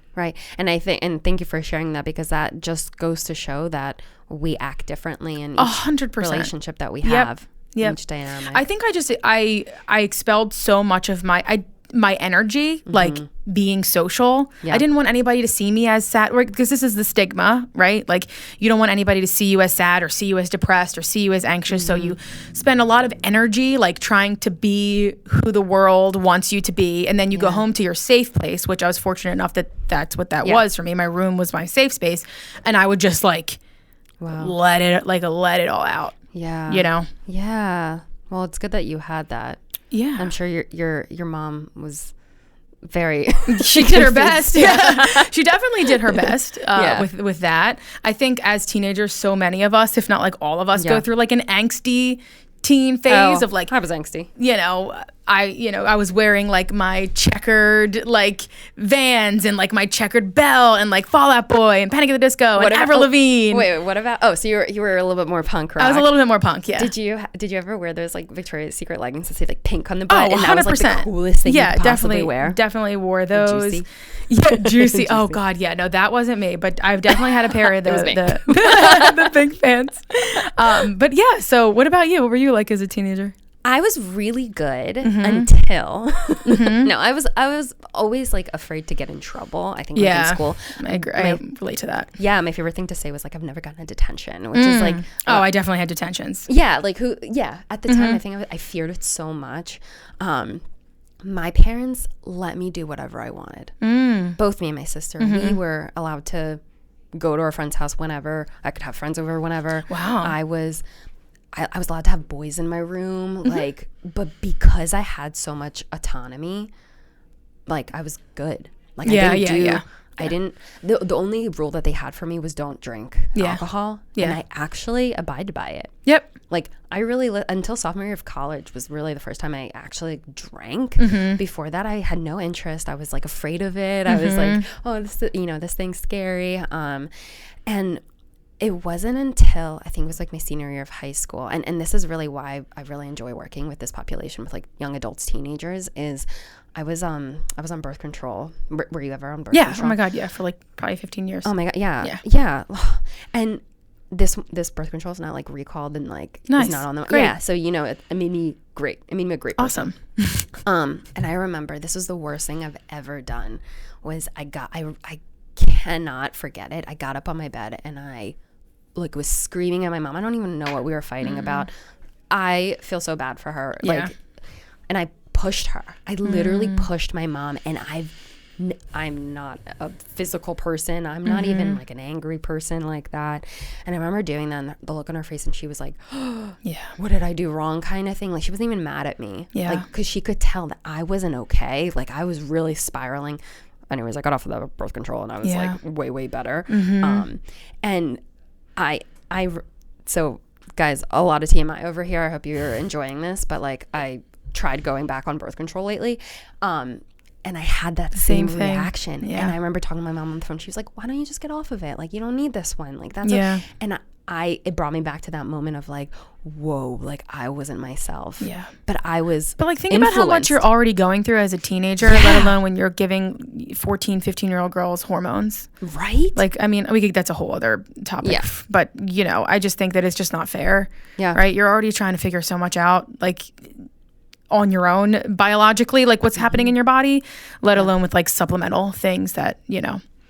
Speaker 2: And I think, and thank you for sharing that, because that just goes to show that we act differently in each
Speaker 1: 100%
Speaker 2: relationship that we have.
Speaker 1: Yep.
Speaker 2: Each dynamic.
Speaker 1: I think I expelled so much of my energy, like being social. I didn't want anybody to see me as sad, because this is the stigma, right? Like you don't want anybody to see you as sad or see you as depressed or see you as anxious. So you spend a lot of energy like trying to be who the world wants you to be. And then you go home to your safe place, which I was fortunate enough that that's what that was for me. My room was my safe space. And I would just like let it all out. Yeah. You know?
Speaker 2: Yeah. Well, it's good that you had that. Yeah. I'm sure your mom was very
Speaker 1: she did her best. Yeah. She definitely did her best with that. I think as teenagers, so many of us, if not like all of us, go through like an angsty teen phase of like,
Speaker 2: I was angsty.
Speaker 1: You know, I was wearing like my checkered like Vans and like my checkered belt and like Fall Out Boy and Panic at the Disco and Avril Lavigne.
Speaker 2: Wait, what about? Oh, so you were a little bit more punk rock.
Speaker 1: I was a little bit more punk. Yeah.
Speaker 2: Did you ever wear those like Victoria's Secret leggings that say like pink on the butt?
Speaker 1: Oh, 100%.
Speaker 2: And that was like the coolest thing you could possibly wear.
Speaker 1: Definitely wore those. Juicy. Yeah, juicy. Oh God, yeah. No, that wasn't me, but I've definitely had a pair of the pink pants. But yeah. So what about you? What were you like as a teenager?
Speaker 2: I was really good until no, I was always like afraid to get in trouble. I think like in school.
Speaker 1: I agree. I relate to that.
Speaker 2: Yeah, my favorite thing to say was like I've never gotten a detention, which is like
Speaker 1: I definitely had detentions.
Speaker 2: Yeah, like at the time I think I feared it so much. My parents let me do whatever I wanted. Both me and my sister. We were allowed to go to our friend's house whenever. I could have friends over whenever.
Speaker 1: Wow.
Speaker 2: I was allowed to have boys in my room, like, but because I had so much autonomy, like I was good. Like I didn't the only rule that they had for me was don't drink alcohol. And I actually abided by it.
Speaker 1: Yep.
Speaker 2: Like I really until sophomore year of college was really the first time I actually drank. Before that I had no interest. I was like afraid of it. I was like, oh, this thing's scary. And it wasn't until I think it was like my senior year of high school, and this is really why I really enjoy working with this population with like young adults, teenagers, is I was on birth control. Were you ever on birth control?
Speaker 1: Yeah. Oh my God. Yeah. For like probably 15 years.
Speaker 2: Oh my God. Yeah. And this birth control is not like recalled and like it's not on the
Speaker 1: Great.
Speaker 2: Yeah. So it made me great. It made me a great person.
Speaker 1: Awesome.
Speaker 2: And I remember this was the worst thing I've ever done. Was I cannot forget it. I got up on my bed and I like was screaming at my mom. I don't even know what we were fighting about. I feel so bad for her. Like, and I pushed her. I literally pushed my mom, and I'm not a physical person. I'm not even like an angry person like that. And I remember doing that, and the look on her face, and she was like, what did I do wrong kind of thing? Like she wasn't even mad at me. Yeah. Like, cause she could tell that I wasn't okay. Like I was really spiraling. Anyways, I got off of the birth control and I was like way, way better. And so guys, a lot of TMI over here. I hope you're enjoying this, but like I tried going back on birth control lately. And I had that same reaction. Yeah. And I remember talking to my mom on the phone. She was like, why don't you just get off of it? Like, you don't need this one. Like that's and it brought me back to that moment of like, whoa, like I wasn't myself. Yeah. But like
Speaker 1: think about how much you're already going through as a teenager, let alone when you're giving 14, 15-year-old girls hormones.
Speaker 2: Right.
Speaker 1: Like, I mean, that's a whole other topic. Yeah. But I just think that it's just not fair. Yeah. Right. You're already trying to figure so much out, like on your own biologically, like what's happening in your body, let alone with like supplemental things that,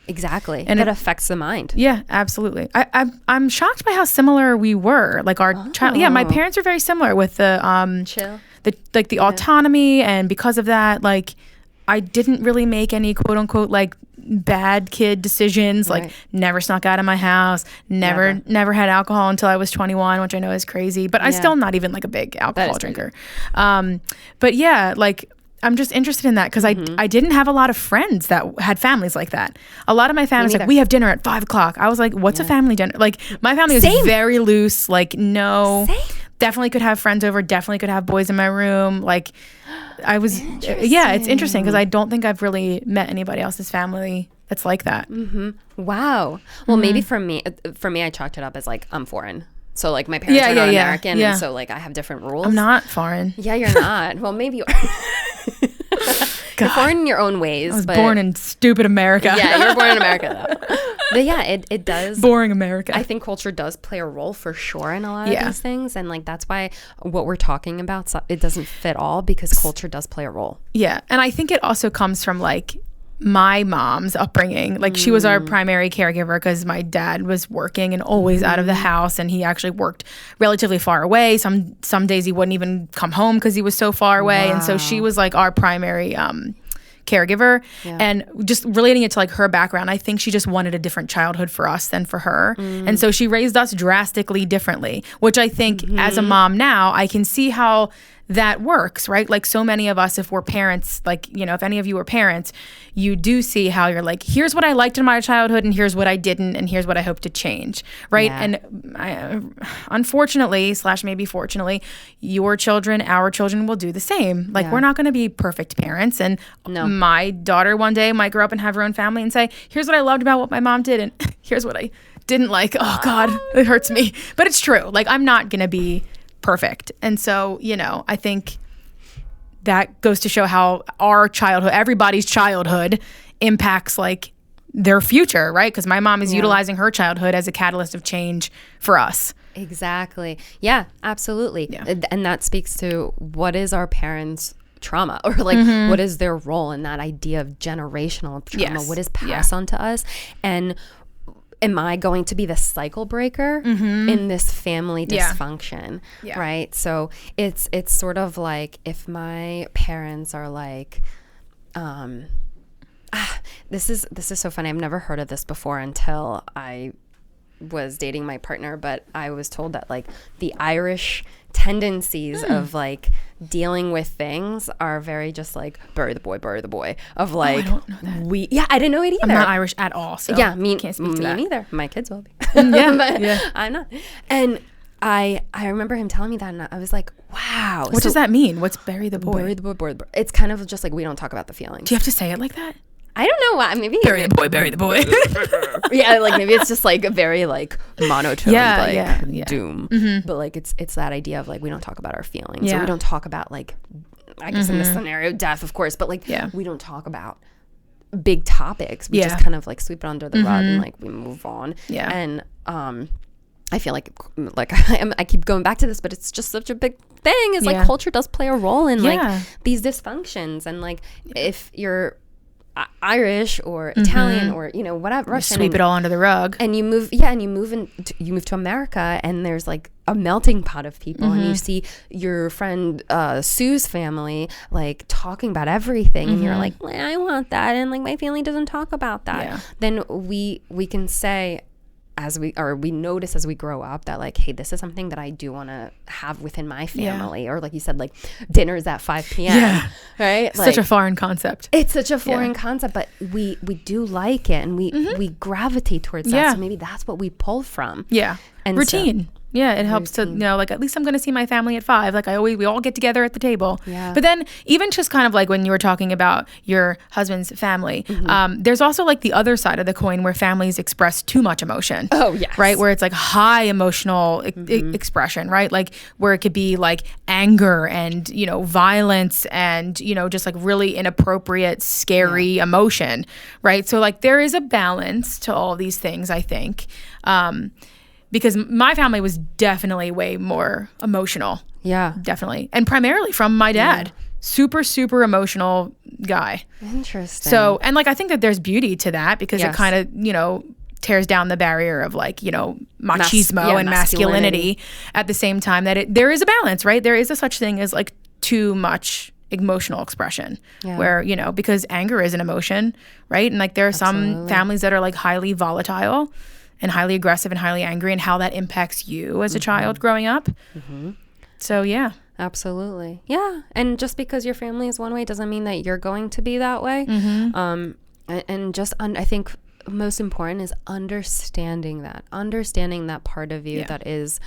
Speaker 2: Exactly. And it affects the mind.
Speaker 1: Yeah, absolutely. I'm shocked by how similar we were. Like our child. Yeah, my parents are very similar with the
Speaker 2: chill.
Speaker 1: The autonomy, and because of that, like I didn't really make any quote unquote like bad kid decisions. Like never snuck out of my house, never had alcohol until I was 21, which I know is crazy. But I'm still not even like a big alcohol drinker. But yeah, like I'm just interested in that because I didn't have a lot of friends that had families like that. A lot of my family was like, we have dinner at 5:00. I was like, what's a family dinner? Like my family was very loose. Like definitely could have friends over. Definitely could have boys in my room. Like I was, it's interesting because I don't think I've really met anybody else's family that's like that.
Speaker 2: Wow. Well, maybe for me, I chalked it up as like I'm foreign. So like my parents are not American,
Speaker 1: yeah.
Speaker 2: and so like I have different rules.
Speaker 1: I'm not foreign.
Speaker 2: Yeah, you're not. Well, maybe you are. You're foreign in your own ways.
Speaker 1: I was born in stupid America.
Speaker 2: Yeah, you're born in America though. But yeah, it does.
Speaker 1: Boring America.
Speaker 2: I think culture does play a role for sure in a lot of these things. And like that's why what we're talking about, it doesn't fit all, because culture does play a role.
Speaker 1: Yeah. And I think it also comes from like my mom's upbringing. Like she was our primary caregiver because my dad was working and always out of the house, and he actually worked relatively far away. Some days he wouldn't even come home because he was so far away.
Speaker 2: Wow.
Speaker 1: And so she was like our primary caregiver. And just relating it to like her background, I think she just wanted a different childhood for us than for her. And so she raised us drastically differently, which I think as a mom now, I can see how that works, right? Like so many of us, if we're parents, like, you know, if any of you are parents, you do see how you're like, here's what I liked in my childhood and here's what I didn't and here's what I hope to change, right?
Speaker 2: Yeah.
Speaker 1: And unfortunately / maybe fortunately, your children, our children will do the same. Like we're not going to be perfect parents, and my daughter one day might grow up and have her own family and say, here's what I loved about what my mom did and here's what I didn't like. Oh God, it hurts me. But it's true. Like I'm not going to be perfect. And so, you know, I think that goes to show how our childhood, everybody's childhood, impacts like their future, right? Because my mom is utilizing her childhood as a catalyst of change for us.
Speaker 2: Exactly. Yeah, absolutely. Yeah. And that speaks to what is our parents' trauma, or like what is their role in that idea of generational trauma? What is passed on to us? And am I going to be the cycle breaker in this family dysfunction? Yeah. Right. So it's sort of like if my parents are like, this is so funny. I've never heard of this before until I was dating my partner, but I was told that like the Irish tendencies of like dealing with things are very just like bury the boy of like
Speaker 1: I don't know that.
Speaker 2: I didn't know it either.
Speaker 1: I'm not Irish at all, so can't speak to that.
Speaker 2: Me neither. My kids will be.
Speaker 1: But
Speaker 2: I'm not. And I remember him telling me that, and I was like, wow.
Speaker 1: What does that mean? What's bury the boy?
Speaker 2: Bury the boy. It's kind of just like we don't talk about the feelings.
Speaker 1: Do you have to say it like that?
Speaker 2: I don't know why. Maybe
Speaker 1: bury the boy.
Speaker 2: Yeah, like maybe it's just like a very like monotone, doom. But like it's that idea of like we don't talk about our feelings, or we don't talk about like, I guess in this scenario, death, of course, but like we don't talk about big topics. We just kind of like sweep it under the rug and like we move on. Yeah, and I feel like I keep going back to this, but it's just such a big thing. Is like culture does play a role in like these dysfunctions, and like if you're Irish or Italian or you know whatever, Russian,
Speaker 1: sweep it all under the rug,
Speaker 2: and you move to America, and there's like a melting pot of people, and you see your friend Sue's family like talking about everything, and you're like, well, I want that, and like my family doesn't talk about that. Then we can say, we notice as we grow up that like, hey, this is something that I do want to have within my family, or like you said, like dinner's at 5 p.m. Right?
Speaker 1: Like, such a foreign concept.
Speaker 2: It's such a foreign concept, but we do like it, and we gravitate towards that. So maybe that's what we pull from. Yeah, and routine. Yeah, it helps to know, like, at least I'm going to see my family at 5. Like, we all get together at the table. Yeah. But then even just kind of like when you were talking about your husband's family, there's also like the other side of the coin where families express too much emotion. Oh, yes. Right? Where it's like high emotional expression, right? Like where it could be like anger and, you know, violence and, you know, just like really inappropriate, scary emotion, right? So like there is a balance to all these things, I think. Because my family was definitely way more emotional. Yeah. Definitely. And primarily from my dad. Yeah. Super, super emotional guy. Interesting. So, and like, I think that there's beauty to that because it kind of, you know, tears down the barrier of like, you know, machismo and masculinity at the same time that there is a balance, right? There is a such thing as like too much emotional expression where, you know, because anger is an emotion, right? And like there are some families that are like highly volatile and highly aggressive and highly angry, and how that impacts you as a child growing up. So, yeah. Absolutely. Yeah. And just because your family is one way doesn't mean that you're going to be that way. And just, I think most important is understanding that part of you that is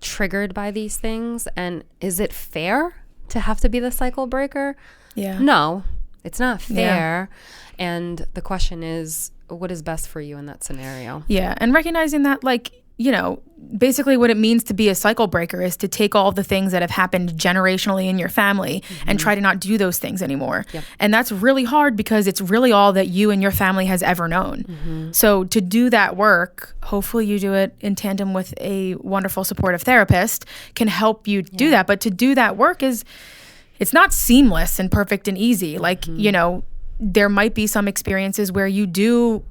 Speaker 2: triggered by these things. And is it fair to have to be the cycle breaker? Yeah. No, it's not fair. And the question is, what is best for you in that scenario?
Speaker 1: Yeah. And recognizing that, like, basically what it means to be a cycle breaker is to take all the things that have happened generationally in your family and try to not do those things anymore.
Speaker 2: Yep.
Speaker 1: And that's really hard because it's really all that you and your family has ever known. So to do that work, hopefully you do it in tandem with a wonderful supportive therapist, can help you do that. But to do that work it's not seamless and perfect and easy. Like, there might be some experiences where you do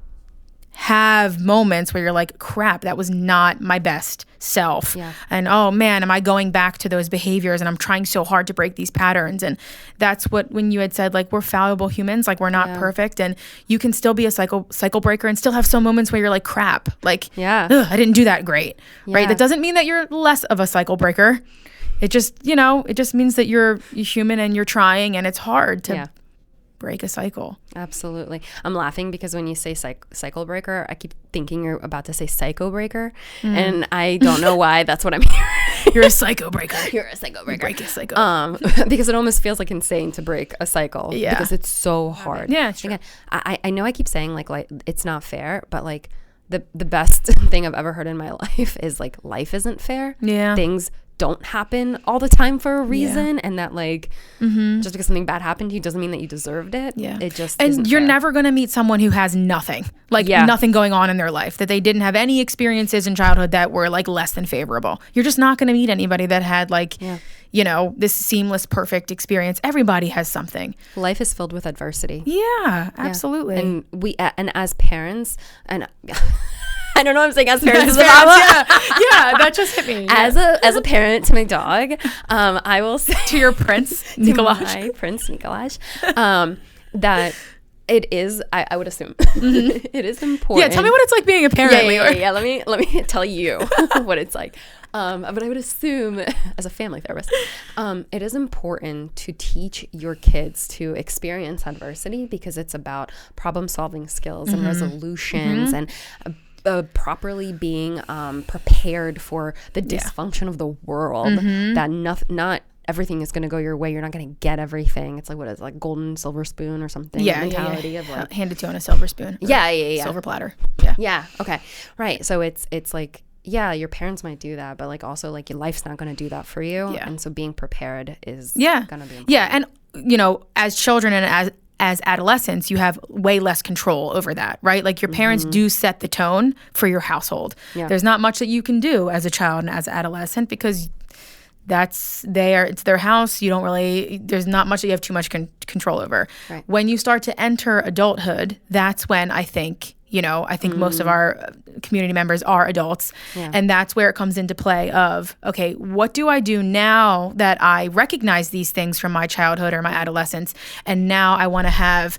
Speaker 1: have moments where you're like, crap, that was not my best self.
Speaker 2: Yeah.
Speaker 1: And oh man, am I going back to those behaviors and I'm trying so hard to break these patterns. And that's what, when you had said like, we're fallible humans, like we're not perfect, and you can still be a cycle breaker and still have some moments where you're like, crap, like, I didn't do that great. Right. That doesn't mean that you're less of a cycle breaker. It just, it just means that you're human and you're trying, and it's hard to break a cycle.
Speaker 2: Absolutely. I'm laughing because when you say cycle breaker, I keep thinking you're about to say psycho breaker, and I don't know why that's what I'm hearing.
Speaker 1: You're a psycho breaker.
Speaker 2: You're a psycho breaker.
Speaker 1: Break a cycle.
Speaker 2: Because it almost feels like insane to break a cycle. Yeah. Because it's so hard.
Speaker 1: Yeah, it's true.
Speaker 2: Again, I know I keep saying like it's not fair, but like the best thing I've ever heard in my life is like life isn't fair.
Speaker 1: Yeah.
Speaker 2: Things don't happen all the time for a reason, and that like just because something bad happened to you doesn't mean that you deserved it. It just
Speaker 1: and you're never going to meet someone who has nothing, like nothing going on in their life, that they didn't have any experiences in childhood that were like less than favorable. You're just not going to meet anybody that had like this seamless perfect experience. Everybody has something.
Speaker 2: Life is filled with adversity.
Speaker 1: Yeah, absolutely.
Speaker 2: And and as parents, and I don't know what I'm saying as parents.
Speaker 1: That just hit me.
Speaker 2: As a parent to my dog, I will say
Speaker 1: to your Prince Nikolaj,
Speaker 2: my Prince Nikolaj, that it is. I would assume it is important.
Speaker 1: Yeah, tell me what it's like being a parent.
Speaker 2: Yeah. Let me tell you what it's like. But I would assume, as a family therapist, it is important to teach your kids to experience adversity, because it's about problem-solving skills and resolutions and properly being prepared for the dysfunction of the world. That not everything is going to go your way. You're not going to get everything. It's like, what is it, like golden silver spoon or something? Mentality of like
Speaker 1: handed to you on a silver spoon. Silver platter.
Speaker 2: Yeah. Okay. Right. So it's like, your parents might do that, but like also like your life's not going to do that for you. And so being prepared is going to be important.
Speaker 1: Yeah. And as children and as adolescents, you have way less control over that, right? Like your parents do set the tone for your household. There's not much that you can do as a child and as an adolescent, because it's their house. You don't really, there's not much that you have too much control over.
Speaker 2: Right.
Speaker 1: When you start to enter adulthood, that's when I think most of our community members are adults. And that's where it comes into play of, okay, what do I do now that I recognize these things from my childhood or my adolescence, and now I want to have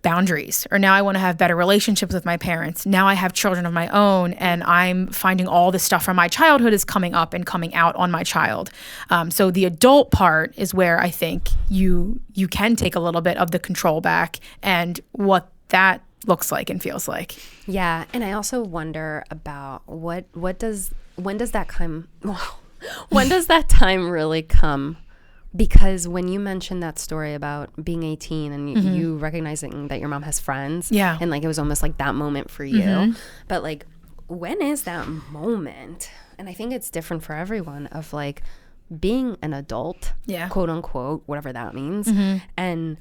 Speaker 1: boundaries, or now I want to have better relationships with my parents. Now I have children of my own, and I'm finding all the stuff from my childhood is coming up and coming out on my child. So the adult part is where I think you can take a little bit of the control back, and what that looks like and feels like.
Speaker 2: Yeah. And I also wonder about when does that come? When does that time really come? Because when you mentioned that story about being 18 and you recognizing that your mom has friends, and like it was almost like that moment for you, but like, when is that moment? And I think it's different for everyone, of like being an adult, quote unquote, whatever that means, and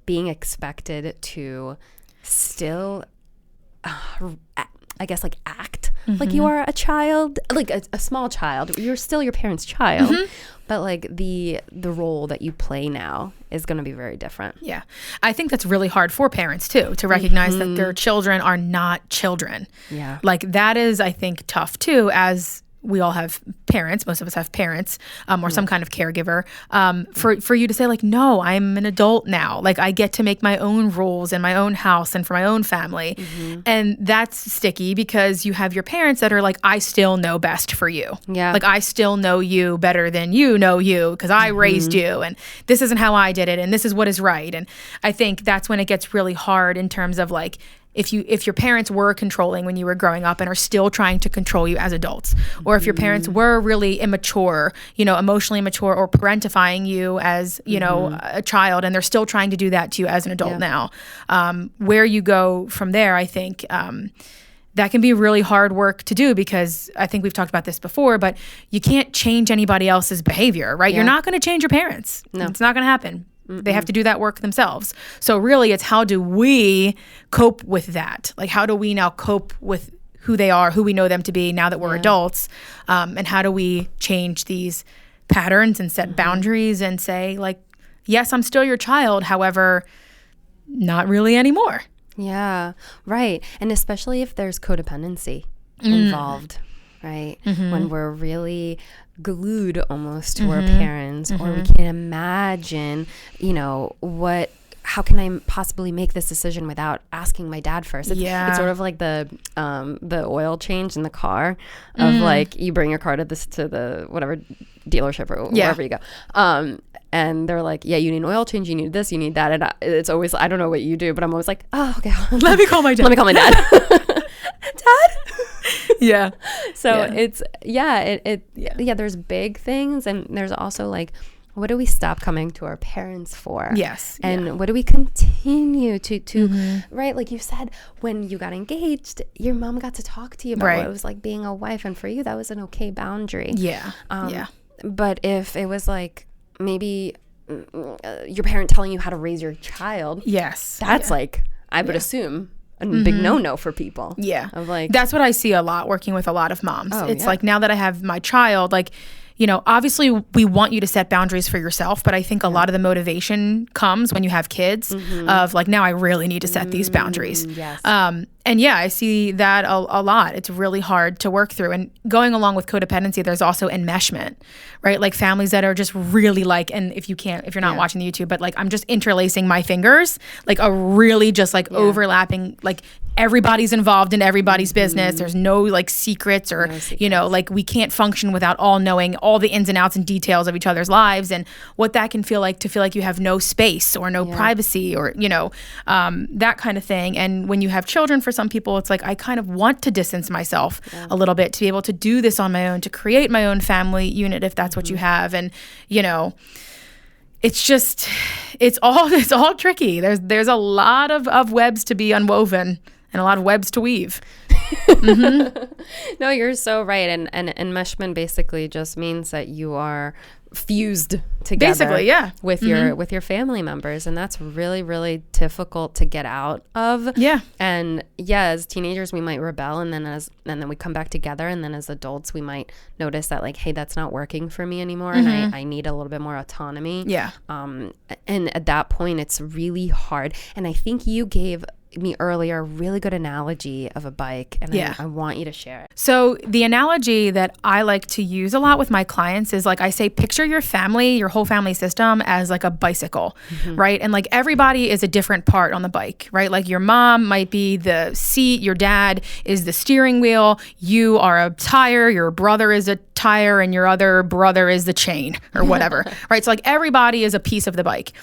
Speaker 2: being expected to still I guess like act like you are a child, like a small child. You're still your parents' child, but like the role that you play now is going to be very different.
Speaker 1: Yeah. I think that's really hard for parents too, to recognize that their children are not children. Yeah. Like that is, I think, tough too, as we all have parents, most of us have parents, or some kind of caregiver, for you to say like, no, I'm an adult now. Like I get to make my own rules in my own house and for my own family. And that's sticky, because you have your parents that are like, I still know best for you. Yeah. Like I still know you better than you know you, because I raised you, and this isn't how I did it, and this is what is right. And I think that's when it gets really hard in terms of like, if your parents were controlling when you were growing up and are still trying to control you as adults, or if your parents were really immature, emotionally immature, or parentifying you as, a child, and they're still trying to do that to you as an adult now, where you go from there, I think, that can be really hard work to do because I think we've talked about this before, but you can't change anybody else's behavior, right? You're not going to change your parents. No. It's not going to happen. They have to do that work themselves. So really it's how do we cope with that? Like how do we now cope with who they are, who we know them to be now that we're adults? And how do we change these patterns and set boundaries and say like, yes, I'm still your child. However, not really anymore.
Speaker 2: Yeah, right. And especially if there's codependency involved, right? When we're really glued almost to our parents, or we can't imagine, you know, how can I possibly make this decision without asking my dad first? It's sort of like the oil change in the car of like you bring your car to the whatever dealership or wherever you go. And they're like, yeah, you need an oil change, you need this, you need that. And it's always, I don't know what you do, but I'm always like, oh, okay.
Speaker 1: Let me call my dad.
Speaker 2: Dad? Yeah. So it's, there's big things. And there's also like, what do we stop coming to our parents for?
Speaker 1: Yes.
Speaker 2: And what do we continue to right? Like you said, when you got engaged, your mom got to talk to you about what it was like being a wife. And for you, that was an okay boundary.
Speaker 1: Yeah.
Speaker 2: But if it was like, maybe your parent telling you how to raise your child.
Speaker 1: Yes.
Speaker 2: That's like, I would assume a big no-no for people.
Speaker 1: Yeah.
Speaker 2: Of like,
Speaker 1: that's what I see a lot working with a lot of moms. It's like now that I have my child, like, you know, obviously we want you to set boundaries for yourself, but I think a lot of the motivation comes when you have kids of like, now I really need to set these boundaries.
Speaker 2: Yes.
Speaker 1: And yeah, I see that a lot. It's really hard to work through. And going along with codependency, there's also enmeshment, right? Like families that are just really like, and if you're not watching the YouTube, but like I'm just interlacing my fingers, like a really just like overlapping, like everybody's involved in everybody's business. There's no like secrets or, you know, like we can't function without all knowing all the ins and outs and details of each other's lives and what that can feel like to feel like you have no space or no privacy or, you know, that kind of thing. And when you have children, for some people, it's like I kind of want to distance myself a little bit to be able to do this on my own, to create my own family unit if that's what you have. And, you know, it's just, it's all tricky. There's a lot of webs to be unwoven and a lot of webs to weave.
Speaker 2: No, you're so right. And enmeshment basically just means that you are fused together with your family members, and that's really, really difficult to get out of. And as teenagers we might rebel, and then we come back together, and then as adults we might notice that like, hey, that's not working for me anymore, and I need a little bit more autonomy. And at that point it's really hard. And I think you gave me earlier a really good analogy of a bike, and I want you to share it.
Speaker 1: So the analogy that I like to use a lot with my clients is like I say, picture your family, your whole family system as like a bicycle, right? And like everybody is a different part on the bike, right? Like your mom might be the seat, your dad is the steering wheel, you are a tire, your brother is a tire, and your other brother is the chain or whatever, right? So like everybody is a piece of the bike.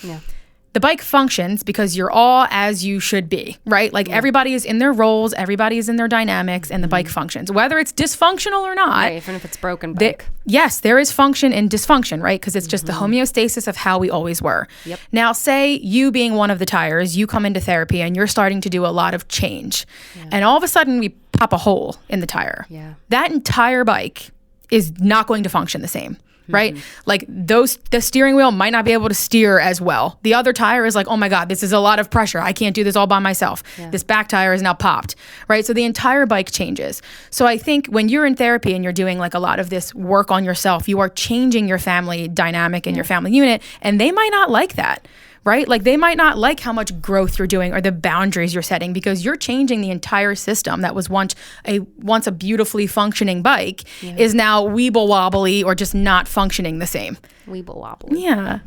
Speaker 1: The bike functions because you're all as you should be, right? Like everybody is in their roles, everybody is in their dynamics, and the bike functions, whether it's dysfunctional or not.
Speaker 2: Right, even if it's broken bike.
Speaker 1: Yes, there is function and dysfunction, right? Because it's just the homeostasis of how we always were. Now, say you being one of the tires, you come into therapy and you're starting to do a lot of change. And all of a sudden we pop a hole in the tire. That entire bike is not going to function the same. Right? Like the steering wheel might not be able to steer as well. The other tire is like, oh my God, this is a lot of pressure. I can't do this all by myself. This back tire is now popped, right? So the entire bike changes. So I think when you're in therapy and you're doing like a lot of this work on yourself, you are changing your family dynamic and your family unit, and they might not like that. Right? Like they might not like how much growth you're doing or the boundaries you're setting because you're changing the entire system that was once a beautifully functioning bike is now weeble wobbly or just not functioning the same.
Speaker 2: Weeble wobbly.
Speaker 1: Yeah.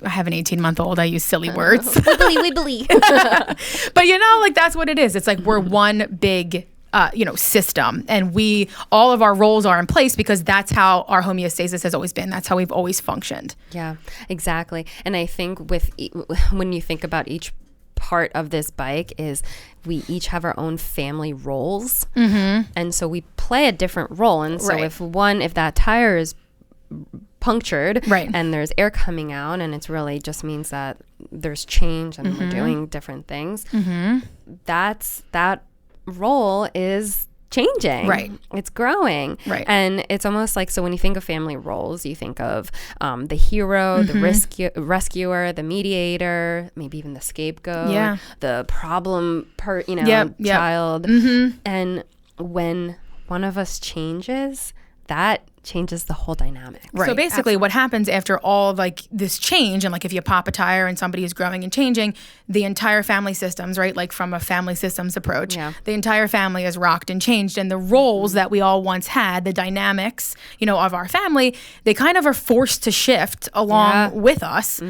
Speaker 1: I have an 18-month-old. I use silly words.
Speaker 2: Wibbly.
Speaker 1: But you know, like that's what it is. It's like we're one big system, and all of our roles are in place because that's how our homeostasis has always been. That's how we've always functioned.
Speaker 2: Yeah, exactly. And I think when you think about each part of this bike is we each have our own family roles, and so we play a different role. And so if that tire is punctured and there's air coming out, and it's really just means that there's change and we're doing different things, that role is changing.
Speaker 1: Right.
Speaker 2: It's growing.
Speaker 1: Right.
Speaker 2: And it's almost like, so when you think of family roles, you think of the hero, the rescuer, the mediator, maybe even the scapegoat, the problem child. And when one of us changes, that changes the whole dynamic.
Speaker 1: Right. So basically what happens after all like this change, and like if you pop a tire and somebody is growing and changing, the entire family systems, right? Like from a family systems approach, the entire family is rocked and changed, and the roles that we all once had, the dynamics, of our family, they kind of are forced to shift along with us.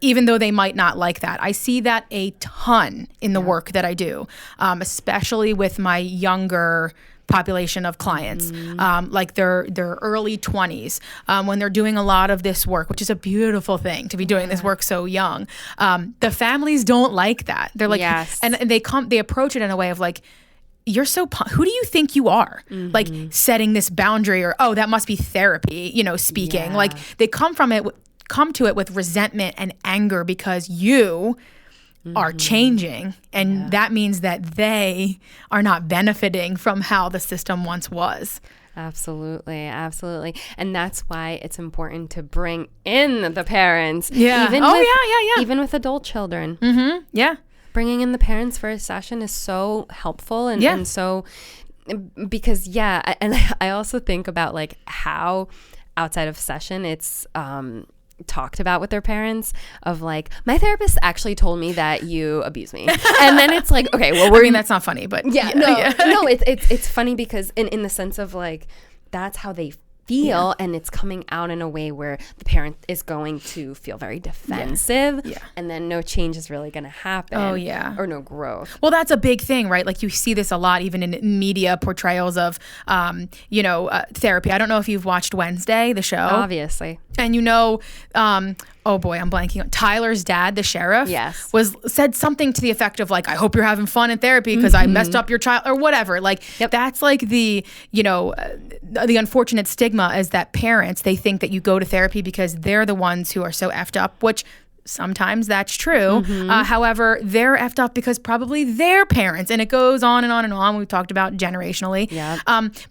Speaker 1: Even though they might not like that. I see that a ton in the work that I do, especially with my younger population of clients, like their early 20s, when they're doing a lot of this work, which is a beautiful thing to be doing this work so young. The families don't like that. They're like, and they approach it in a way of like, you're so, who do you think you are? Like setting this boundary, or, oh, that must be therapy, speaking. Like they come to it with resentment and anger because you are changing, and that means that they are not benefiting from how the system once was.
Speaker 2: Absolutely. And that's why it's important to bring in the parents. Even with adult children. Bringing in the parents for a session is so helpful and so, because and I also think about like how outside of session it's talked about with their parents, of like, my therapist actually told me that you abuse me, and then it's like, okay, well,
Speaker 1: that's not funny, but
Speaker 2: no, it's funny because in the sense of like, that's how they feel, and it's coming out in a way where the parent is going to feel very defensive, and then no change is really going to happen. Or no growth.
Speaker 1: Well, that's a big thing, right? Like you see this a lot even in media portrayals of therapy. I don't know if you've watched Wednesday, the show.
Speaker 2: Obviously.
Speaker 1: And oh boy, I'm blanking on Tyler's dad, the sheriff, said something to the effect of like, I hope you're having fun in therapy because I messed up your child, or whatever. Like that's like the unfortunate stigma is that parents, they think that you go to therapy because they're the ones who are so effed up, which sometimes that's true. However, they're effed up because probably their parents, and it goes on and on and on. We've talked about generationally.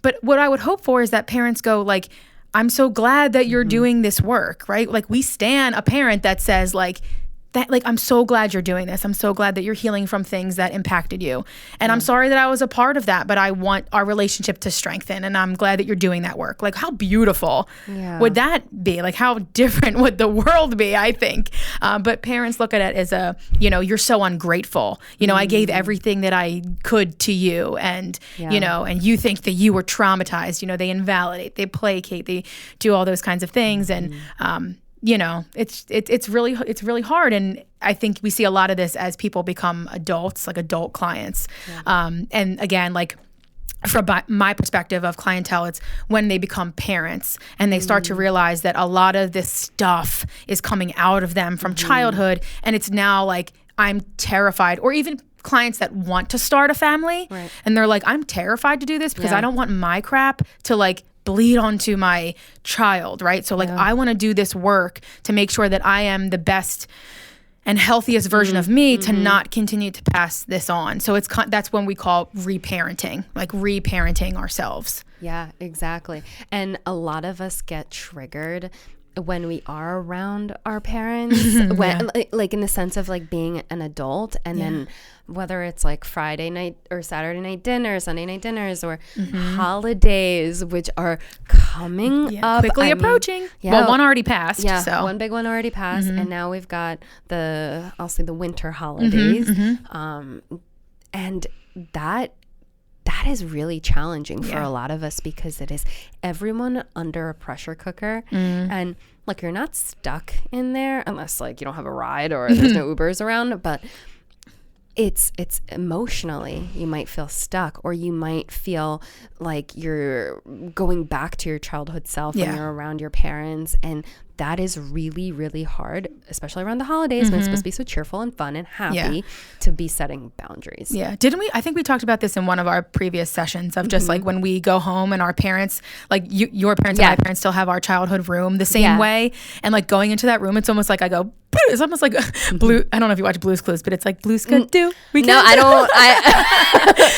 Speaker 1: But what I would hope for is that parents go like, I'm so glad that you're doing this work, right? Like we stan a parent that says like, that, like, I'm so glad you're doing this. I'm so glad that you're healing from things that impacted you. And I'm sorry that I was a part of that, but I want our relationship to strengthen. And I'm glad that you're doing that work. Like, how beautiful would that be? Like, how different would the world be, I think? But parents look at it as you're so ungrateful. I gave everything that I could to you. And, and you think that you were traumatized. They invalidate, they placate, they do all those kinds of things. And, it's really hard. And I think we see a lot of this as people become adults, like adult clients. And again, like from my perspective of clientele, it's when they become parents and they start to realize that a lot of this stuff is coming out of them from childhood. And it's now like, I'm terrified, or even clients that want to start a family and they're like, I'm terrified to do this because I don't want my crap to like bleed onto my child, right? So like, I want to do this work to make sure that I am the best and healthiest version of me to not continue to pass this on. So that's when we call reparenting, like reparenting ourselves.
Speaker 2: Yeah, exactly. And a lot of us get triggered when we are around our parents, like in the sense of like being an adult, and then whether it's like Friday night or Saturday night dinners, Sunday night dinners, or holidays, which are coming up.
Speaker 1: Quickly approaching. Well, one already passed. So.
Speaker 2: One big one already passed. And now we've got I'll say the winter holidays. And that is really challenging for a lot of us, because it is everyone under a pressure cooker. And like, you're not stuck in there unless like you don't have a ride or there's no Ubers around, but it's emotionally, you might feel stuck, or you might feel like you're going back to your childhood self when you're around your parents. And that is really, really hard, especially around the holidays when it's supposed to be so cheerful and fun and happy, to be setting boundaries.
Speaker 1: Didn't we? I think we talked about this in one of our previous sessions of just like when we go home and our parents, like your parents and my parents still have our childhood room the same way. And like going into that room, it's almost like I go, it's almost like blue. I don't know if you watch Blue's Clues, but it's like Blue's Clues. No,
Speaker 2: I don't.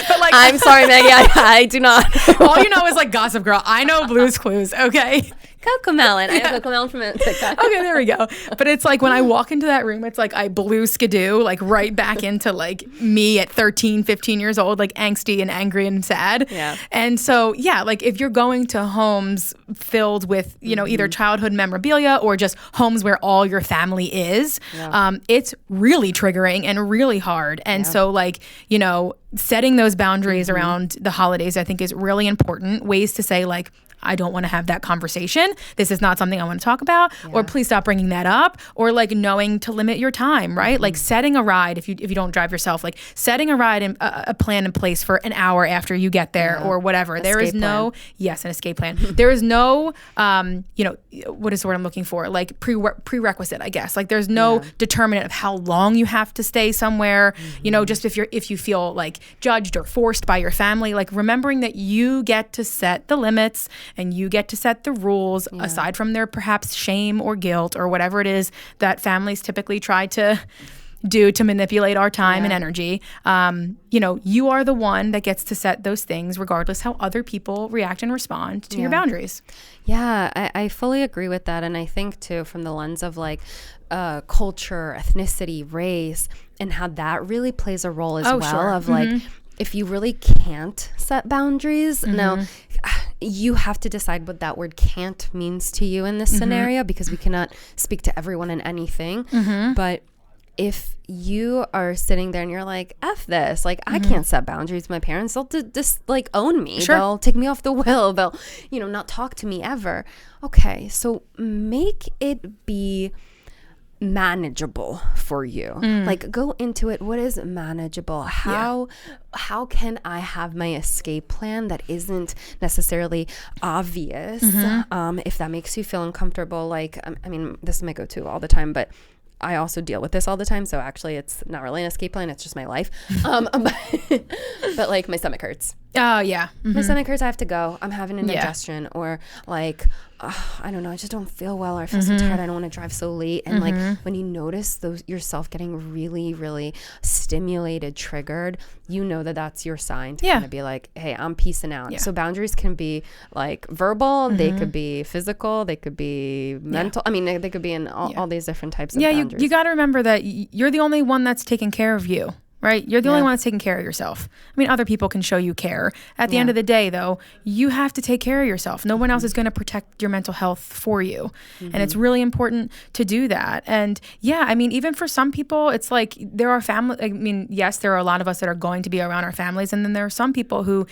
Speaker 2: But like, I'm sorry, Maggie. I do not.
Speaker 1: All you know is like Gossip Girl. I know Blue's Clues. Okay.
Speaker 2: Cocomelon. I know Cocomelon from TikTok.
Speaker 1: Okay, there we go. But it's like when I walk into that room, it's like I blue skidoo, like right back into like me at 13, 15 years old, like angsty and angry and sad.
Speaker 2: Yeah.
Speaker 1: And so, yeah, like if you're going to homes filled with, you know, either childhood memorabilia or just homes where all your family is, it's really triggering and really hard. And so like, you know, setting those boundaries around the holidays, I think is really important. Ways to say like, I don't want to have that conversation. This is not something I want to talk about. Or please stop bringing that up. Or like knowing to limit your time, right? Like setting a ride if you don't drive yourself, like setting a ride and a plan in place for an hour after you get there or whatever. There is no an escape plan. There is no you know, what is the word I'm looking for? Like prerequisite, I guess. Like there's no determinant of how long you have to stay somewhere. You know, just if you feel like judged or forced by your family, like remembering that you get to set the limits and you get to set the rules aside from their perhaps shame or guilt or whatever it is that families typically try to do to manipulate our time and energy. You know, you are the one that gets to set those things regardless how other people react and respond to your boundaries.
Speaker 2: Yeah, I fully agree with that. And I think too, from the lens of like culture, ethnicity, race, and how that really plays a role as of like, if you really can't set boundaries, now you have to decide what that word can't means to you in this scenario, because we cannot speak to everyone and anything. But if you are sitting there and you're like, F this, like I can't set boundaries with my parents, they'll just like own me. They'll take me off the will. They'll, you know, not talk to me ever. Okay, so make it be manageable for you. Like go into it. What is manageable? How can I have my escape plan that isn't necessarily obvious? If that makes you feel uncomfortable, like I mean, this is my go-to all the time, but I also deal with this all the time, so actually it's not really an escape plan, it's just my life. But like my stomach hurts.
Speaker 1: Oh yeah.
Speaker 2: My stomach hurts, I have to go. I'm having indigestion, or like I don't know, I just don't feel well, or I feel so tired, I don't want to drive so late. And like when you notice those yourself getting really, really stimulated, triggered, you know that that's your sign to kind of be like, hey, I'm peacing out. So boundaries can be like verbal, they could be physical, they could be mental. I mean, they could be in all these different types of boundaries.
Speaker 1: You got to remember that you're the only one that's taking care of you. Right? You're the only one that's taking care of yourself. I mean, other people can show you care. At the end of the day, though, you have to take care of yourself. No one else is going to protect your mental health for you. And it's really important to do that. And yeah, I mean, even for some people, it's like there are family. I mean, yes, there are a lot of us that are going to be around our families. And then there are some people who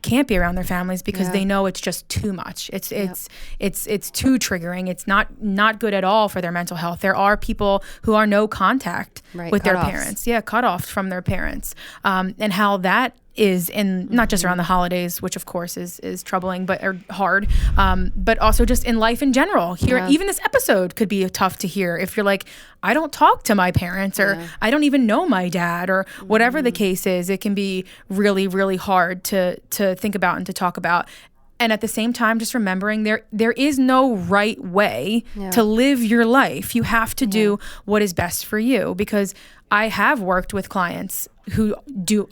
Speaker 1: can't be around their families because they know it's just too much. It's too triggering. It's not good at all for their mental health. There are people who are no contact with their parents. Yeah, cut off from their parents. And how that is in not just around the holidays, which of course is troubling but or hard, but also just in life in general. Here, even this episode could be tough to hear if you're like, I don't talk to my parents, or I don't even know my dad, or whatever the case is. It can be really, really hard to think about and to talk about. And at the same time, just remembering there is no right way to live your life. You have to do what is best for you, because I have worked with clients who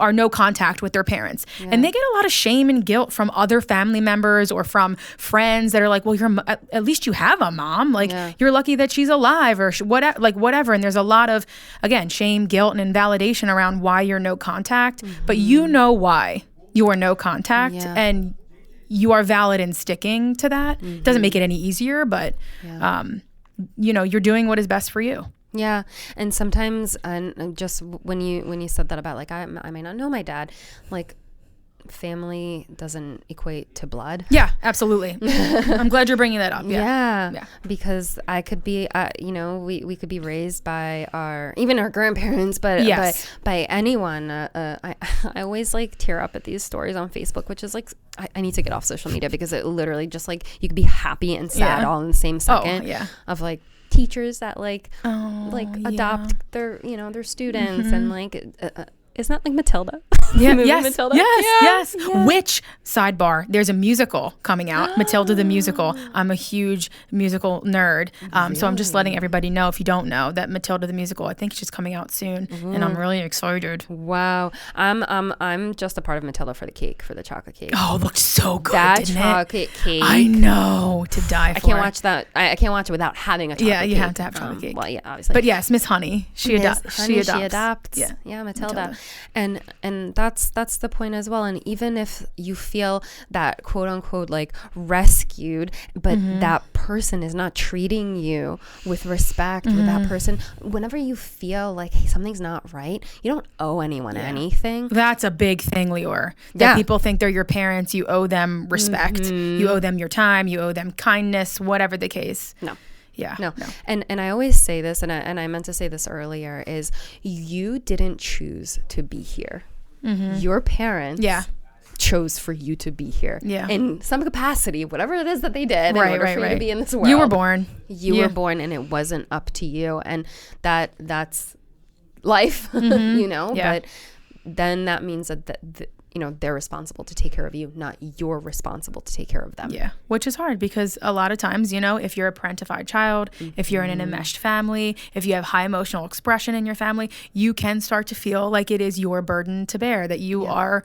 Speaker 1: are no contact with their parents, and they get a lot of shame and guilt from other family members or from friends that are like, well, at least you have a mom, like you're lucky that she's alive, or whatever. And there's a lot of, again, shame, guilt, and invalidation around why you're no contact, but you know why you are no contact, and you are valid in sticking to that. Doesn't make it any easier, but you know, you're doing what is best for you.
Speaker 2: Yeah. And sometimes, and just when you said that about like, I may not know my dad, like family doesn't equate to blood.
Speaker 1: Yeah, absolutely. I'm glad you're bringing that up.
Speaker 2: Yeah. Because I could be, you know, we could be raised by even our grandparents, but by anyone. I always like tear up at these stories on Facebook, which is like, I need to get off social media, because it literally just like, you could be happy and sad all in the same second. Of like teachers that adopt their, you know, their students, and like, it's not like Matilda.
Speaker 1: Yeah,
Speaker 2: movie
Speaker 1: yes,
Speaker 2: Matilda?
Speaker 1: yes. Which, sidebar, there's a musical coming out, Matilda the musical. I'm a huge musical nerd. So I'm just letting everybody know, if you don't know, that Matilda the musical, I think she's coming out soon. And I'm really excited.
Speaker 2: Wow. I'm just a part of Matilda for the cake, for the chocolate cake.
Speaker 1: Oh, it looks so good,
Speaker 2: That
Speaker 1: didn't
Speaker 2: chocolate cake.
Speaker 1: I know, to die for.
Speaker 2: I can't watch that. I can't watch it without having a chocolate cake.
Speaker 1: Yeah, you have to have chocolate cake.
Speaker 2: Well, yeah, obviously.
Speaker 1: But yes, Miss Honey, she adopts.
Speaker 2: She adopts. Yeah, Matilda. And that's the point as well. And even if you feel that quote unquote like rescued, but that person is not treating you with respect, with that person, whenever you feel like, hey, something's not right, you don't owe anyone anything.
Speaker 1: That's a big thing, Leeor. That people think they're your parents. You owe them respect. You owe them your time. You owe them kindness, whatever the case.
Speaker 2: No.
Speaker 1: Yeah.
Speaker 2: No. And I always say this, and I meant to say this earlier, is you didn't choose to be here. Your parents chose for you to be here in some capacity, whatever it is that they did in order for you to be in this world.
Speaker 1: You were born.
Speaker 2: You were born, and it wasn't up to you. And that's life, you know? But then that means that you know, they're responsible to take care of you, not you're responsible to take care of them.
Speaker 1: Yeah, which is hard because a lot of times, you know, if you're a parentified child, if you're in an enmeshed family, if you have high emotional expression in your family, you can start to feel like it is your burden to bear, that you are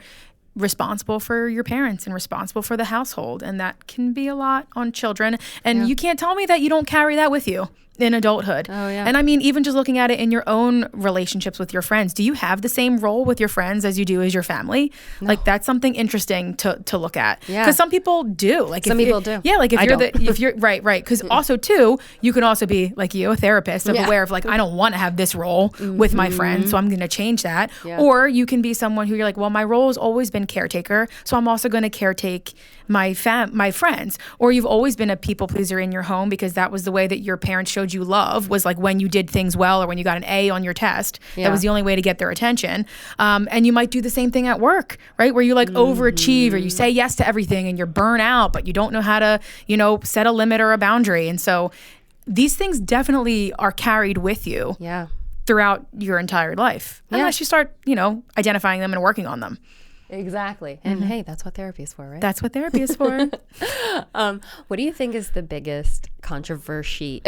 Speaker 1: responsible for your parents and responsible for the household. And that can be a lot on children. And you can't tell me that you don't carry that with you in adulthood.
Speaker 2: Oh, yeah.
Speaker 1: And I mean, even just looking at it in your own relationships with your friends, do you have the same role with your friends as you do as your family? No. Like, that's something interesting to look at. Yeah. Because some people do. Like, some people do. Yeah, like if you're right. Because also too, you can also be like you, a therapist, aware of like, I don't want to have this role with my friends, so I'm going to change that. Yeah. Or you can be someone who you're like, well, my role has always been caretaker, so I'm also going to caretake my friends. Or you've always been a people pleaser in your home because that was the way that your parents showed you love, was like when you did things well or when you got an A on your test. That was the only way to get their attention. And you might do the same thing at work, right? Where you like overachieve, or you say yes to everything and you're burnt out, but you don't know how to, you know, set a limit or a boundary. And so these things definitely are carried with you throughout your entire life, unless you start, you know, identifying them and working on them.
Speaker 2: Exactly. And hey, that's what therapy is for, right?
Speaker 1: That's what therapy is for.
Speaker 2: What do you think is the biggest controversial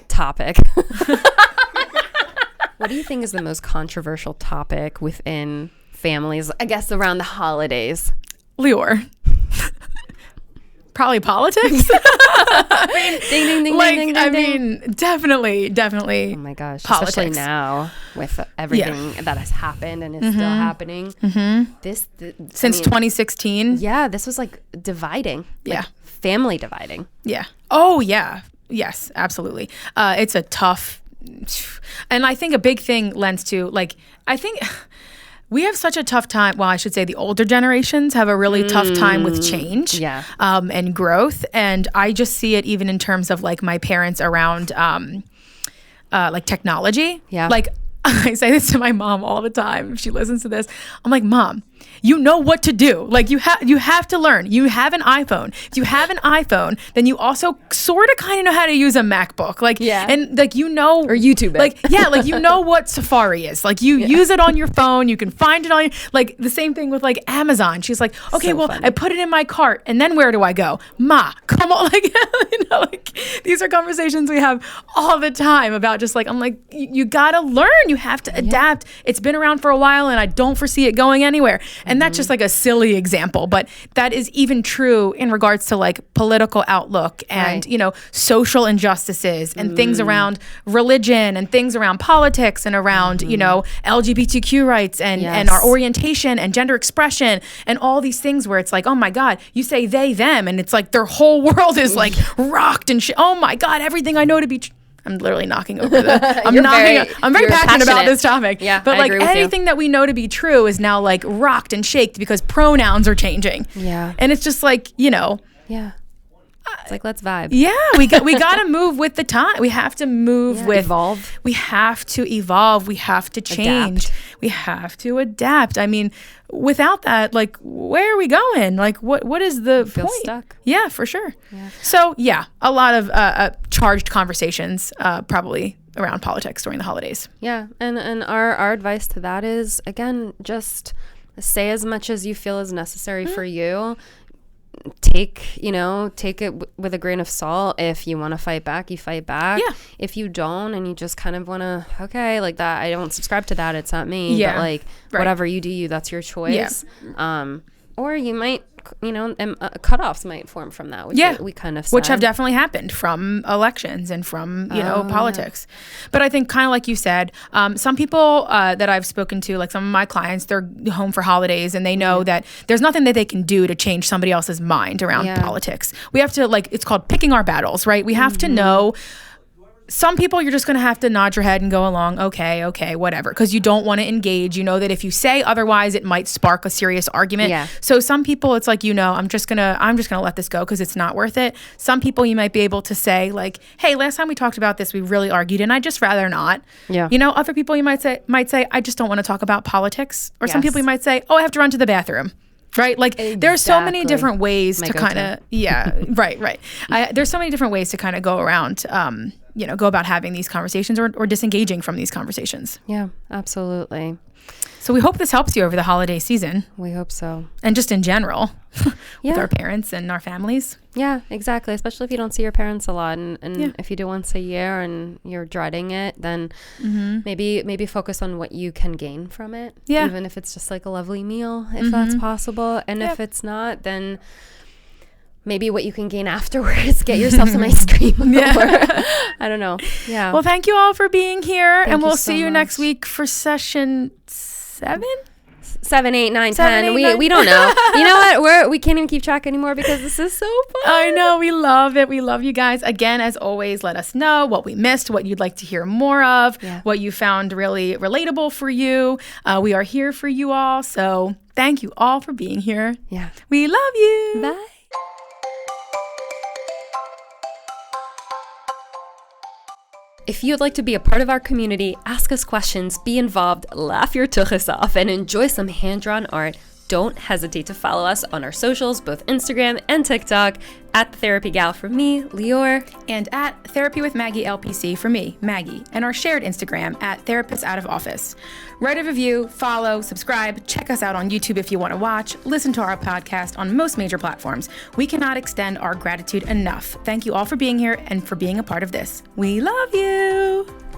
Speaker 2: topic? What do you think is the most controversial topic within families, I guess, around the holidays?
Speaker 1: Leeor. Probably politics. Definitely.
Speaker 2: Oh my gosh,
Speaker 1: politics.
Speaker 2: Especially now with everything that has happened and is still happening.
Speaker 1: Since 2016.
Speaker 2: Yeah, this was like dividing. Like family dividing.
Speaker 1: Yeah. Oh yeah. Yes, absolutely. It's a tough, and I think a big thing lends to like, I think we have such a tough time. Well, I should say the older generations have a really tough time with change and growth. And I just see it even in terms of like my parents around like technology. Yeah. Like I say this to my mom all the time. If she listens to this, I'm like, Mom, you know what to do. Like you have to learn. You have an iPhone. If you have an iPhone, then you also sort of kind of know how to use a MacBook. Like, and like, you know,
Speaker 2: or YouTube.
Speaker 1: Like, like, you know what Safari is. Like you use it on your phone. You can find it on your, like the same thing with like Amazon. She's like, okay, so funny. I put it in my cart and then where do I go? Ma, come on. Like, you know, like these are conversations we have all the time about just like, I'm like, you gotta learn. You have to adapt. It's been around for a while and I don't foresee it going anywhere. And that's just like a silly example, but that is even true in regards to like political outlook and, you know, social injustices and things around religion and things around politics and around, you know, LGBTQ rights and our orientation and gender expression and all these things where it's like, oh my God, you say they, them, and it's like their whole world is like rocked and shit. Oh my God, everything I know to be I'm literally knocking over the. I'm very passionate about this topic. Yeah, but like anything that we know to be true is now like rocked and shaked because pronouns are changing. Yeah, and it's just like, you know.
Speaker 2: Yeah. It's like, let's vibe.
Speaker 1: Yeah, we got to move with the time. We have to move with
Speaker 2: evolve.
Speaker 1: We have to evolve. We have to change. Adapt. We have to adapt. I mean, without that, like, where are we going? Like, what is the point?
Speaker 2: Feel stuck.
Speaker 1: Yeah, for sure. Yeah. So yeah, a lot of charged conversations probably around politics during the holidays.
Speaker 2: Yeah. And our advice to that is, again, just say as much as you feel is necessary for you. Take it with a grain of salt. If you want to fight back, you fight back. Yeah. If you don't, and you just kind of want to, okay, like that, I don't subscribe to that, it's not me. Yeah. But like, whatever you do, that's your choice. Yeah. Or you might, cutoffs might form from that, which we kind of said.
Speaker 1: Which have definitely happened from elections and from, politics. Yeah. But I think kind of like you said, some people that I've spoken to, like some of my clients, they're home for holidays and they know that there's nothing that they can do to change somebody else's mind around politics. We have to, it's called picking our battles, right? We have to know. Some people, you're just going to have to nod your head and go along, okay, whatever, because you don't want to engage. You know that if you say otherwise, it might spark a serious argument. Yeah. So some people, it's like, I'm just gonna let this go because it's not worth it. Some people, you might be able to say like, hey, last time we talked about this, we really argued, and I just rather not. Yeah. Other people you might say, I just don't want to talk about politics. Or some people you might say, oh, I have to run to the bathroom. Right? Like there's so many different ways to kind of, right. There's so many different ways to kind of go around, go about having these conversations or disengaging from these conversations.
Speaker 2: Yeah, absolutely.
Speaker 1: So we hope this helps you over the holiday season.
Speaker 2: We hope so.
Speaker 1: And just in general with our parents and our families.
Speaker 2: Yeah, exactly. Especially if you don't see your parents a lot. And if you do once a year and you're dreading it, then maybe focus on what you can gain from it. Yeah. Even if it's just like a lovely meal, if that's possible. And if it's not, then maybe what you can gain afterwards, get yourself some ice cream. I don't know. Yeah.
Speaker 1: Well, thank you all for being here. And we'll see you next week for session 7?
Speaker 2: 7, 8, 9, 10. We don't know. You know what? We can't even keep track anymore because this is so fun.
Speaker 1: I know. We love it. We love you guys. Again, as always, let us know what we missed, what you'd like to hear more of, what you found really relatable for you. We are here for you all. So thank you all for being here.
Speaker 2: Yeah.
Speaker 1: We love you.
Speaker 2: Bye. If you'd like to be a part of our community, ask us questions, be involved, laugh your tuchus off, and enjoy some hand-drawn art, don't hesitate to follow us on our socials, both Instagram and TikTok, at Therapy Gal for me, Leeor,
Speaker 1: and at Therapy with Maggie LPC for me, Maggie, and our shared Instagram at Therapists Out of Office. Write a review, follow, subscribe, check us out on YouTube if you want to watch, listen to our podcast on most major platforms. We cannot extend our gratitude enough. Thank you all for being here and for being a part of this. We love you.